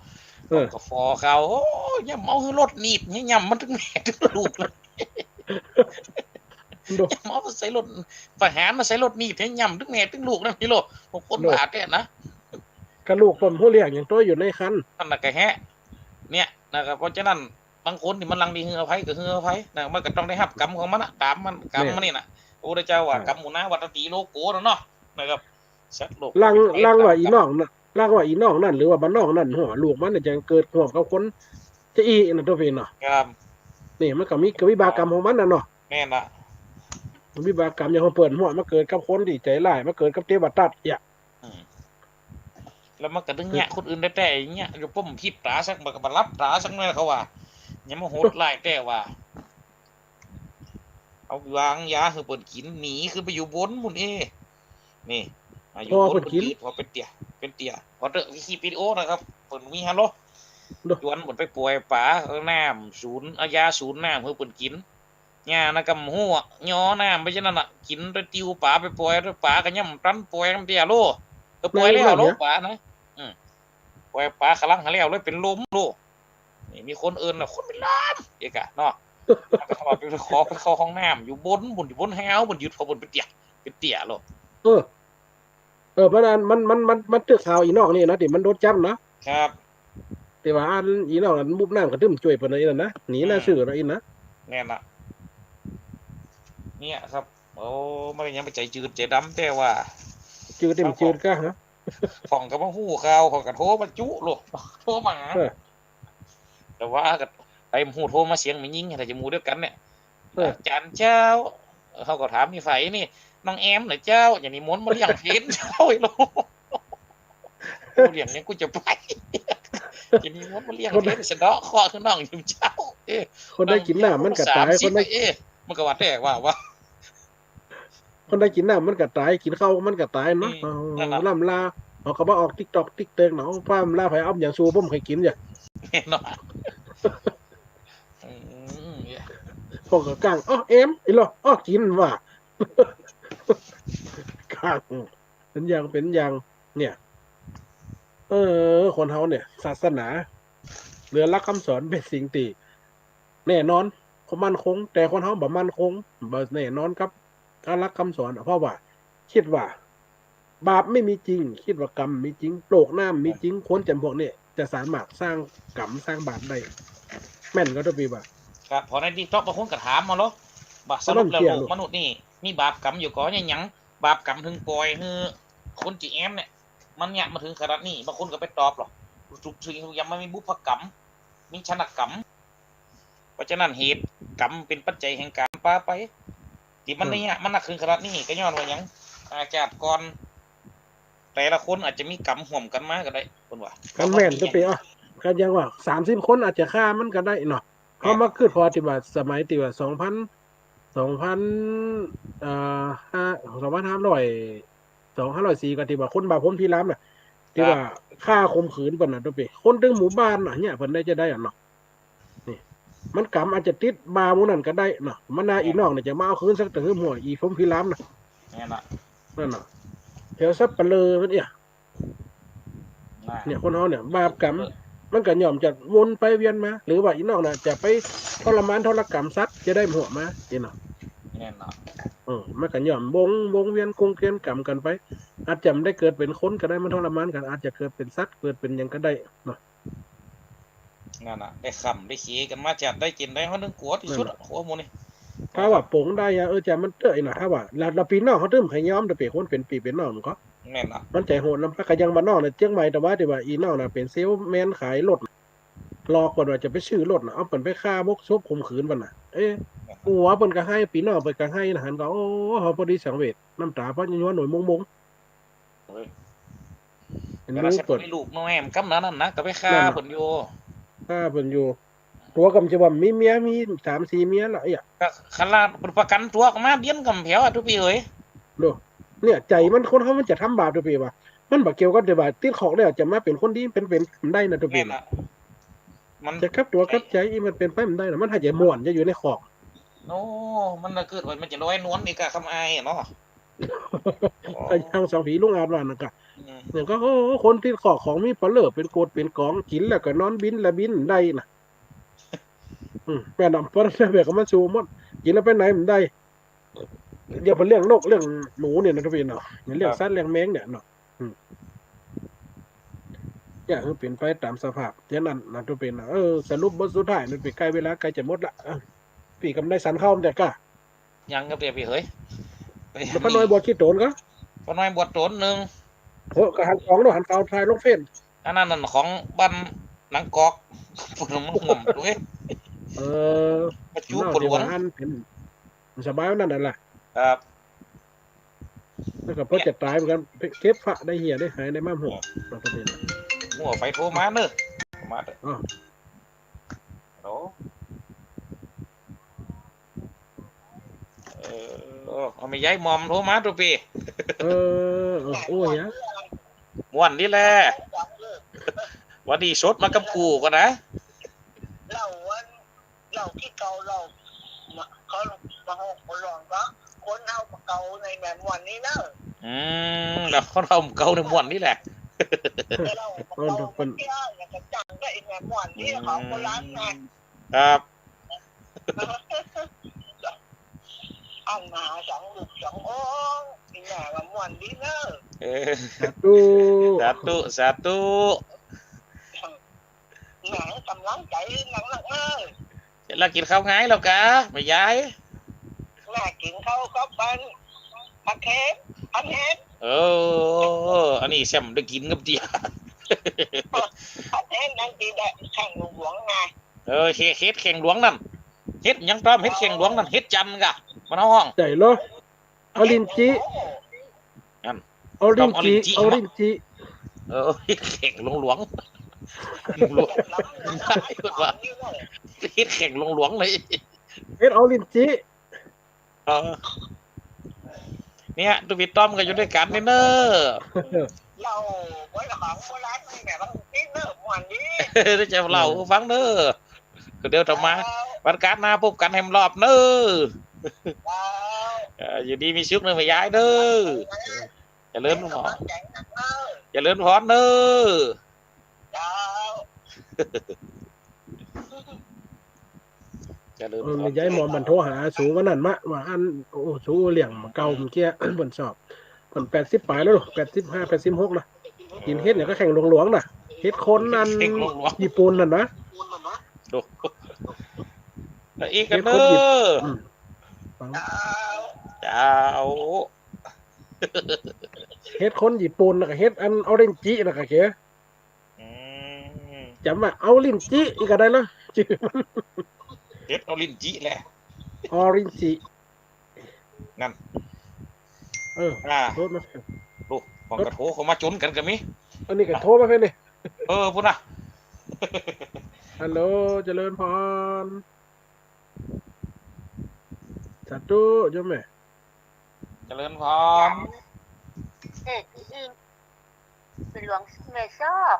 ก็ฟอข่าวโอ้ยเมาคือรถหนีบย่ำมันถึงแม่ถึงลูกเลยเมาใส่รถทหารมาใส่รถหนีบย่ำถึงแม่ถึงลูกนั่นพี่โลพวกคนบาดเนี่ยนะกระลูกผมผู้เลี้ยงอย่างตัวอยู่ในคันนั่นน่ะก็แฮะเนี่ยนะครับเพราะฉะนั้นบางคนที่มันลังดีเฮือไผก็เฮือไผนะมันก็ต้องได้รับกรรมของมันตามมันกรรมมันนี่น่ะพระพุทธเจ้าว่ากรรมมุนาวัตติโลโกเนาะนะครับสัตว์โลกลังว่าอีน้องน่ะลังว่าอีน้องนั่นหรือว่าบ้านน้องนั่นหัวลูกมันจะเกิดห่วงกับคนจะอีน่ะตัวเป็นเนาะครับนี่มันก็มีวิบากกรรมของมันน่ะเนาะแม่นน่ะวิบากกรรมอย่างเปิดหัวมาเกิดกับคนที่ใจร้ายมาเกิดกับเทวทัตแล้วมันก็ดึงแยะคนอื่นได้แต่อย่างเงี้ยอยู่ป้อมพิบตาสักมันก็มารับตาสักนั่นเขาว่ายังมาโหดไล่แต่ว่าเอาวางยาคือเปิดกินหนีคือไปอยู่บนมุนนี่อยู่บนกินพอเป็นเตี่ยพอเตอวิคิวิดีโอนะครับเปิดมีฮัลโหลจวนหมดไปป่วยป๋าน้ำศูนย์เอายาศูนย์น้ำคือเปิดกินยานะกำหัวย้อน้ำไปฉะนั้นอ่ะกินไปติวป๋าไปป่วยป๋ากันย่ำตั้นป่วยน้ำเตี้ยโลป่วยแล้วโลป๋านะป่วยป๋าขลังหาแล้วเลยเป็นลมโลนี่มีคนอื่นน่ะคนเป็นล้านเอกะเนาะเขาไปขอไปเข้าห้องน้ำอยู่บนแฮวบนยืดพอบนเป็นเตี่ยโลมันตึกข่าวอีนอกนี่นะที่มันโดนจับนะครับแต่ว่าอีนอกนั้นมุบน้ำกระตึ้มช่วยเพิ่นอีนั่นนะหนีน่าซื่อแล้วอีนะแน่นน่ะเนี่ยครับโอ้มันยังไปใจจืดใจดำแต่ว่าจืดเต็มจืดก็ฮะฝ่องกับว่าฮู้ข่าวเขาก็โทรมาจุโลโทรมาแต่ว่าก็ไปฮู้โทรมาเสียงมันยิงถ้าจะหมู่ด้วยกันเนี่ยอาจารย์เจ้าเขาก็ถามมีไฟนี่น้องแอมเหรอเจ้าอย่างนี้ม้วนมาเลี้ยงเพนเจ้าไอ้โลเลี้ยงเนี่ยกูจะไปอย่างนี้ม้วนมาเลี้ยงเพนสะเดาะคอคือน้องอยู่เจ้าคนได้กินน้ำมันก็ตายคนได้มันก็ว่าแต่ว่าคนได้กินน้ำมันก็ตายกินข้าวมันก็ตายเนาะล่ำลาเขาก็มาออกติ๊กเต็งเนาะป้ามลาไผ่อ้อมอย่างซูบ่มเคยกินอย่าเนาะพวกกลางเอ็มอีหรอกินว่ากลางเป็นอย่างเนี่ยคนเฮาเนี่ยศาสนาเรือรักคำสอนเป็นสิ่งที่แน่นอนเขามั่นคงแต่คนเฮาบ่มั่นคงบ่แน่นอนครับการรักคำสอนเพราะว่าคิดว่าบาปไม่มีจริงคิดว่ากรรมมีจริงโลกน้ำมีจริงคนจำพวกนี้จะสามารถสร้างกรรมสร้างบาปได้ แม่นก็ตัวปีบ่ะครับพอในที่ท็อกบางคนก็ถามมาแล้วบ่สรุปแล้วโลกมนุษย์นี่มีบาปกรรมอยู่ก่อนยังบาปกรรมถึงปล่อยให้คนจีแอมเนี่ยมันเนี่ยมาถึงขนาดนี้บางคนก็ไปตอบหรอกทุกสิ่งทุกอย่างมันมีบุพกรรมมีชนกรรมเพราะฉะนั้นเหตุกรรมเป็นปัจจัยแห่งการปาไปที่มันเนี่ยมันหนักถึงขนาดนี้ก็ย้อนว่ายังอาจารย์ก่อนแต่ละคนอาจจะมีกรรมห่วมกันมาก็ได้คนว่ากันแม่นตัวปีอ่ะกันยังว่า30 คนอาจจะฆ่ามันก็ได้เนาะเขามาคือพอที่ว่าสมัยที่ว่า2,0002504ก็ที่ว่าคนบาปพ้นพิรามน่ะที่ว่าฆ่าข่มขืนเพิ่นน่ะตัวปีคนถึงหมู่บ้านน่ะเนี่ยเพิ่นได้จะได้อ่ะเนาะนี่มันกรรมอาจจะติดบาหมู่นั้นก็ได้เนาะมันน่าอีน้องเนี่ยจะมาเอาคืนสักแต่หัวอีพ้นพิรามน่ะนั่นน่ะนั่นน่ะแถวซับปะเลอมันเนี่ยคนเฮาเนี่ยบาปกรรมมันก็ย่อมจะวนไปเวียนมาหรือว่าอีน้องน่ะจะไปทรมานทรกรรมสัตว์จะได้หัวมาอีเนาะแน่นอนมันก็ย่อมวงเวียนกงเกวียนกรรมกันไปอาจจะไม่ได้เกิดเป็นคนก็ได้มันทรมานกันอาจจะเกิดเป็นสัตว์เกิดเป็นหยังก็ได้เนาะนั่นน่ะได้ขำได้ขี้กันมาจัดได้กินได้เขานึงกลัวที่สุดโอ้โหนี่ถ้าว่าปงได้จะมันเตยน่ะถ้าว่าเราปีน้องเขาตึ้มให้ยอมแต่เป็นคนเป็นปีเป็นน้องมันก็แน่นอนมันใจโหดนำพักยังบ้านนอกน่ะเจียงใหม่แต่ว่าอีน้องน่ะเป็นเซลแมนขายรถรอก่อนว่าจะไปซื้อรถน่ะเอาเปิ้นไปฆ่ามกซบข่มขืนมันน่ะหัวเปิ้นก็ให้ปีน้องเปิ้นก็ให้นะหันก็โอ้เฮาพอดีสังเวชน้ำตาเพราะย้อนหน่วยมงแต่ละเปิดลูกน้อยกำนั้นนะก็ไปฆ่าเพิ่นอยู่ตัวกำจะว่ามีเมียมี3-4เมียละก็คันละประกันตัวออกมาเบี้ยนกำแผวทุกปีเอ้ยโดเนี่ยใจมันคนเฮามันจะทำบาปทุกปีว่ามันบ่เกี่ยวกับแต่ว่าติดของแล้วจะมาเป็นคนดีเป็นได้นะทุกปีมันจะกับตัวกับใจมันเป็นไปมันได้นะมันหายใจม่วนจะอยู่ในขอกโอ้มันเกิดมันจะลอยนวลนี่ก็คำอายเนาะไอ้ทางสองผีลุงอาจว่านั่นก็อย่างก็คนที่ขอกของมีปลาเลิศเป็นโกดเป็นกองกินแล้วก็นอนบินได้น่ะแม่นำเพราะนั่นแบบก็มันสูงหมดกินแล้วไปไหนมันได้เดี๋ยวเป็นเรื่องนกเรื่องหนูเนี่ยนะทุกปีเนาะอย่างเรื่องสัตว์เรื่องแมงเนี่ยเนาะอย่างเปลี่ยนไปตามสภาพเท่านั้นนะทุกปีนะสรุปบทสุดท้ายมันเป็นใกล้เวลาใกล้จะหมดละปีกำได้สันเข้าแต่ก็ยังก็เปลี่ยนไปเฮ้ยแล้วพน้อยบวชขี้โตนก็พน้อยบวชโตนหนึ่งก็หันของเนาะหันข่าวไทยลงเฟซอันนั้นของบ้านหนังกอกปุ่นมันห่วงด้วยประจุปวดหันเป็นสบายนั่นแหละครับแล้วก็พอจะตายเหมือนกันเก็บฝะได้เหี้ยได้หายได้มาหัวเราก็เป็นหัวไฟโทรมาเนอะมาเถอะโเอาไม่ย้ายมอมโทรมาตัวปีโอ้ยม่วนนี่แหละวันนี้ชดมากับกูกันนะเราที่เก่าเราเขามาหกคนหลงก็คนเอาเก่าในแบบม่วนนี้เนอะแล้วเขาเอาเก่าในม่วนนี่แหละเราคนเที่ยวอยากจะจังก็อีกแบบม่วนนี่ของโบราณไงครับอันมา2 ลูก 2 องค์อีแม่ว่าม่วนดีเนอะสาธุแม่กำลังใจหนักๆเลยแล้วกินข้าวง่ายแล้วกะไม่ย้ายแม่กินข้าวก็เป็นผัดเผ็ดอันนี้แซมได้กินกับเดียผัดเผ็ดนั่นตีได้แข่งหลวงไงเฮ็ดแข่งหลวงนั่นเฮ็ดยังต้อมเฮ็ดแข่งหลวงนั่นเฮ็ดจันกะมันเอาห้องใจเหรออลินจิอลินจิแข่งหลวงเฮ็ดแข่งหลวงเลยเฮ็ดอลินจิเนี่ยตุบิต้อมก็อยู่ด้วยกันนี่เนอะเราไว้ของโบราณนี่แหละบางทีเนอะม่วนนี้ได้จะเล่าฟังเนอะก็เดี๋ยวทำมาวันการหน้าพบกันแฮมรอบเนอะอยู่ดีมีชุกเนอะไม่ย้ายเนอะอย่าเลื่อนพรเนอะย้ายหมอมันโทรหาสูงวันนั้นมาว่าอันสูเหลี่ยงเก่าเกี้ยผลสอบผล80ปลายแล้ว85 86นะกินเฮ็ดเนี่ยก็แข่งหลวงนะเฮ็ดคนนั้นญี่ปุ่นนั่นนะ แล้วอีกกันเด้อ ฟัง เจ้า เฮ็ดคนญี่ปุ่นแล้วก็เฮ็ดอันออเรนจิแล้วก็เก๋ อืม จำว่าเอาลินจิอีกก็ได้เนาะชื่อมัน เฮ็ดเอาลิ้นจิแหละ ออเรนจิ นั่น โทษมา ลูกของกระโถเขามาจนกันก็มี อันนี้ก็โทรมาเพิ่นนี่ พุ่นน่ะ ฮัลโหลเจริญพรสาธุโยมแม่ เจริญพร เด็กอีเป็นหลวงแม่ชอบ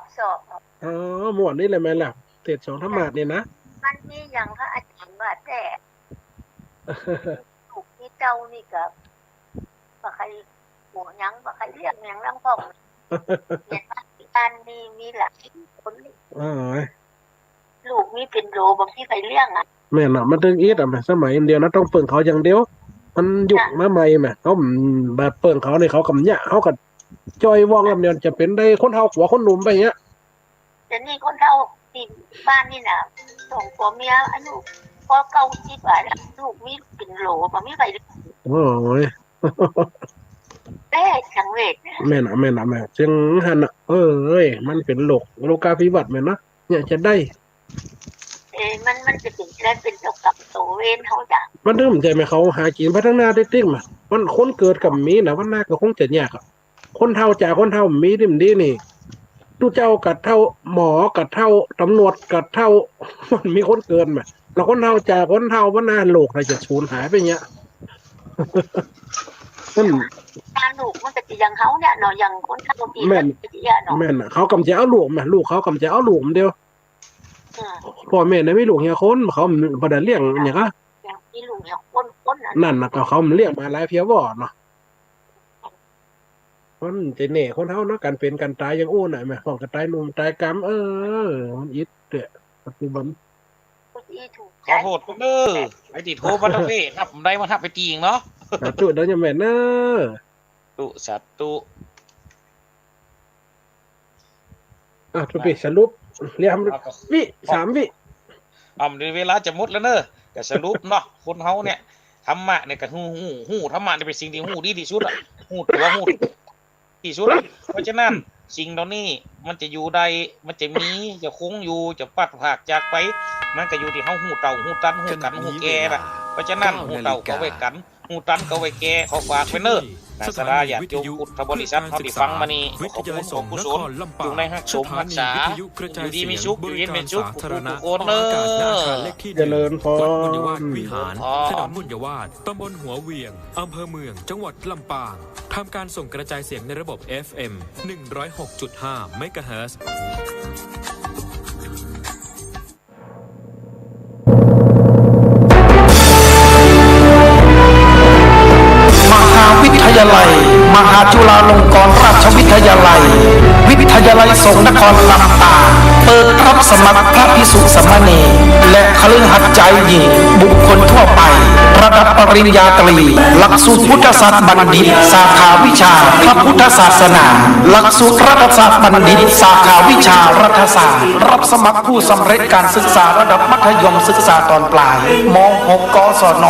อ๋อหมวดนี่แหละแม่นล่ะเทศน์สองธรรมาสนี่นะ มันมีอย่างพระอาจารย์ว่าแต่ถูกที่เจ้านี่กับว่าใครหัวยังว่าใครเรียกยังลังพ่องเนี่ยการมีหลายคน อ๋อ ลูกมีเป็นโลบางที่ใครเลี้ยงอ่ะ แม่นน่ะมันถึงอีทอ่ะแม่สมัยเดียวนะต้องเปิ่งเขาอย่างเดียว มันยุคมาใหม่แม่เขาแบบเปิ่งเขาในเขากำยะเขาก็จอยว่องลำเนียนจะเป็นได้คนเฒ่าหัวคนหนุ่มไปอย่างเงี้ย แต่นี่คนเฒ่าที่บ้านนี่น่ะส่งผัวเมียอายุพอเก่าที่บ้านลูกมีเป็นโลบางที่ใคร โอ้ย แต่สังเวช แม่น่ะแม่จึงหันน่ะเอ้ยมันเป็นโลกาภิวัตน์แม่นนะเนี่ยจะได้ มันจะเป็นแค่เป็นเกี่ยวกับตัวเวนเขาจ้ะ มันถึงใจไหมเขาหากินพัฒนาได้ติ๊กมามันคนเกิดกับมีนะวันหน้าก็คงจะยากอ่ะคนเฒ่าจากคนเฒ่ามีดิมดีนี่ตู้เจ้ากัดเท่าหมอกัดเท่าตำรวจกัดเท่า มันมีคนเกินมาแล้วคนเฒ่าจากคนเฒ่าวันหน้าโลกอะไรจะสูญหายไปเงี้ย มัน การลูกมันจะยังเขาเนี่ยเนาะยังคนเฒ่าปีมันจะเยอะเนาะ แม่นน่ะเขากำจะเอาลูกมาลูกเขากำจะเอาลูกมันเดียวพ่อแม่เนี่ยไม่ลูกเฮียคนเขาบ่ได้เลี้ยงหยังอ่ะ อย่างที่ลูกอย่างคนน่ะ นั่นน่ะก็เขาเลี้ยงมาหลายเพียบ่เนาะมันจะแหน่คนเฮาเนาะการเป็นการตายยังโอ้น่ะแม่ของกันตายหนุ่มตายกำมันอิดเด้อปัจจุบัน ที่ถูก ขอโทษคุณเด้อไอ้ที่โทรมาทั้งเพศครับผมได้มาทับไปจริงเนาะ สาธุเด้ออย่าแม่นเด้อ ตุสัตตุ ทุกปีสรุปเรียมวิ3 วิ เวลาจะหมดแล้วเนอะก็สรุปเนาะคนเฮาเนี่ยธรรมะเนี่ยก็ฮู้ธรรมะเนี่ยเป็นสิ่งที่ฮู้ดีที่สุดอ่ะฮู้ตัวฮู้ที่สุดอะเพราะฉะนั้นสิ่งเหล่านี้มันจะอยู่ได้มันจะมีจะคงอยู่จะปัดผากจากไปมันก็อยู่ที่เฮาฮู้เต่าฮู้ตันฮู้กันฮู้แก่น่ะเพราะฉะนั้นฮู้เต่าก็ไว้กันฮู้ตันก็ไว้แก่ขอฝากไว้เนอะนาสราญาติโยมพุทธบริษัทเฮาที่ฟังมานี่ขอบคุณของกุศลจงได้ฮักสมรักษาอยู่ดีมีสุขอยู่เย็นเป็นสุขทุกคนเนอะ เจริญพ วัดบุญยวาส ร วิหารถนนบุญยวาสตำบลหัวเวียง อำเภอเมือง จังหวัดลำปางทำการส่งกระจายเสียงในระบบ FM 106.5 เมกะเฮิรตซ์ มหาวิทยาลัย มหาจุฬาลงกรณราชวิทยาลัย วิทยาลัยสงฆ์นครลำปางเปิดรับสมัครพระภิกษุสามเณรและคฤหัสถ์ใจหญิงบุคคลทั่วไประดับปริญญาตรีหลักสูตรพุทธศาสตร์บัณฑิตสาขาวิชาพระพุทธศาสนาหลักสูตรรัฐศาสตร์บัณฑิตสาขาวิชารัฐศาสตร์รับสมัครผู้สำเร็จการศึกษาระดับมัธยมศึกษาตอนปลายม.6 กศน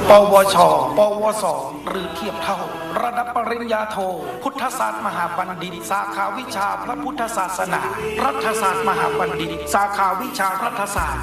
ปวช ปวส หรือเทียบเท่าระดับปริญญาโทพุทธศาสตร์มหาบัณฑิตสาขาวิชาพระพุทธศาสนารัฐศาสตร์มหาบัณฑิตสาขาวิชารัฐศาสตร์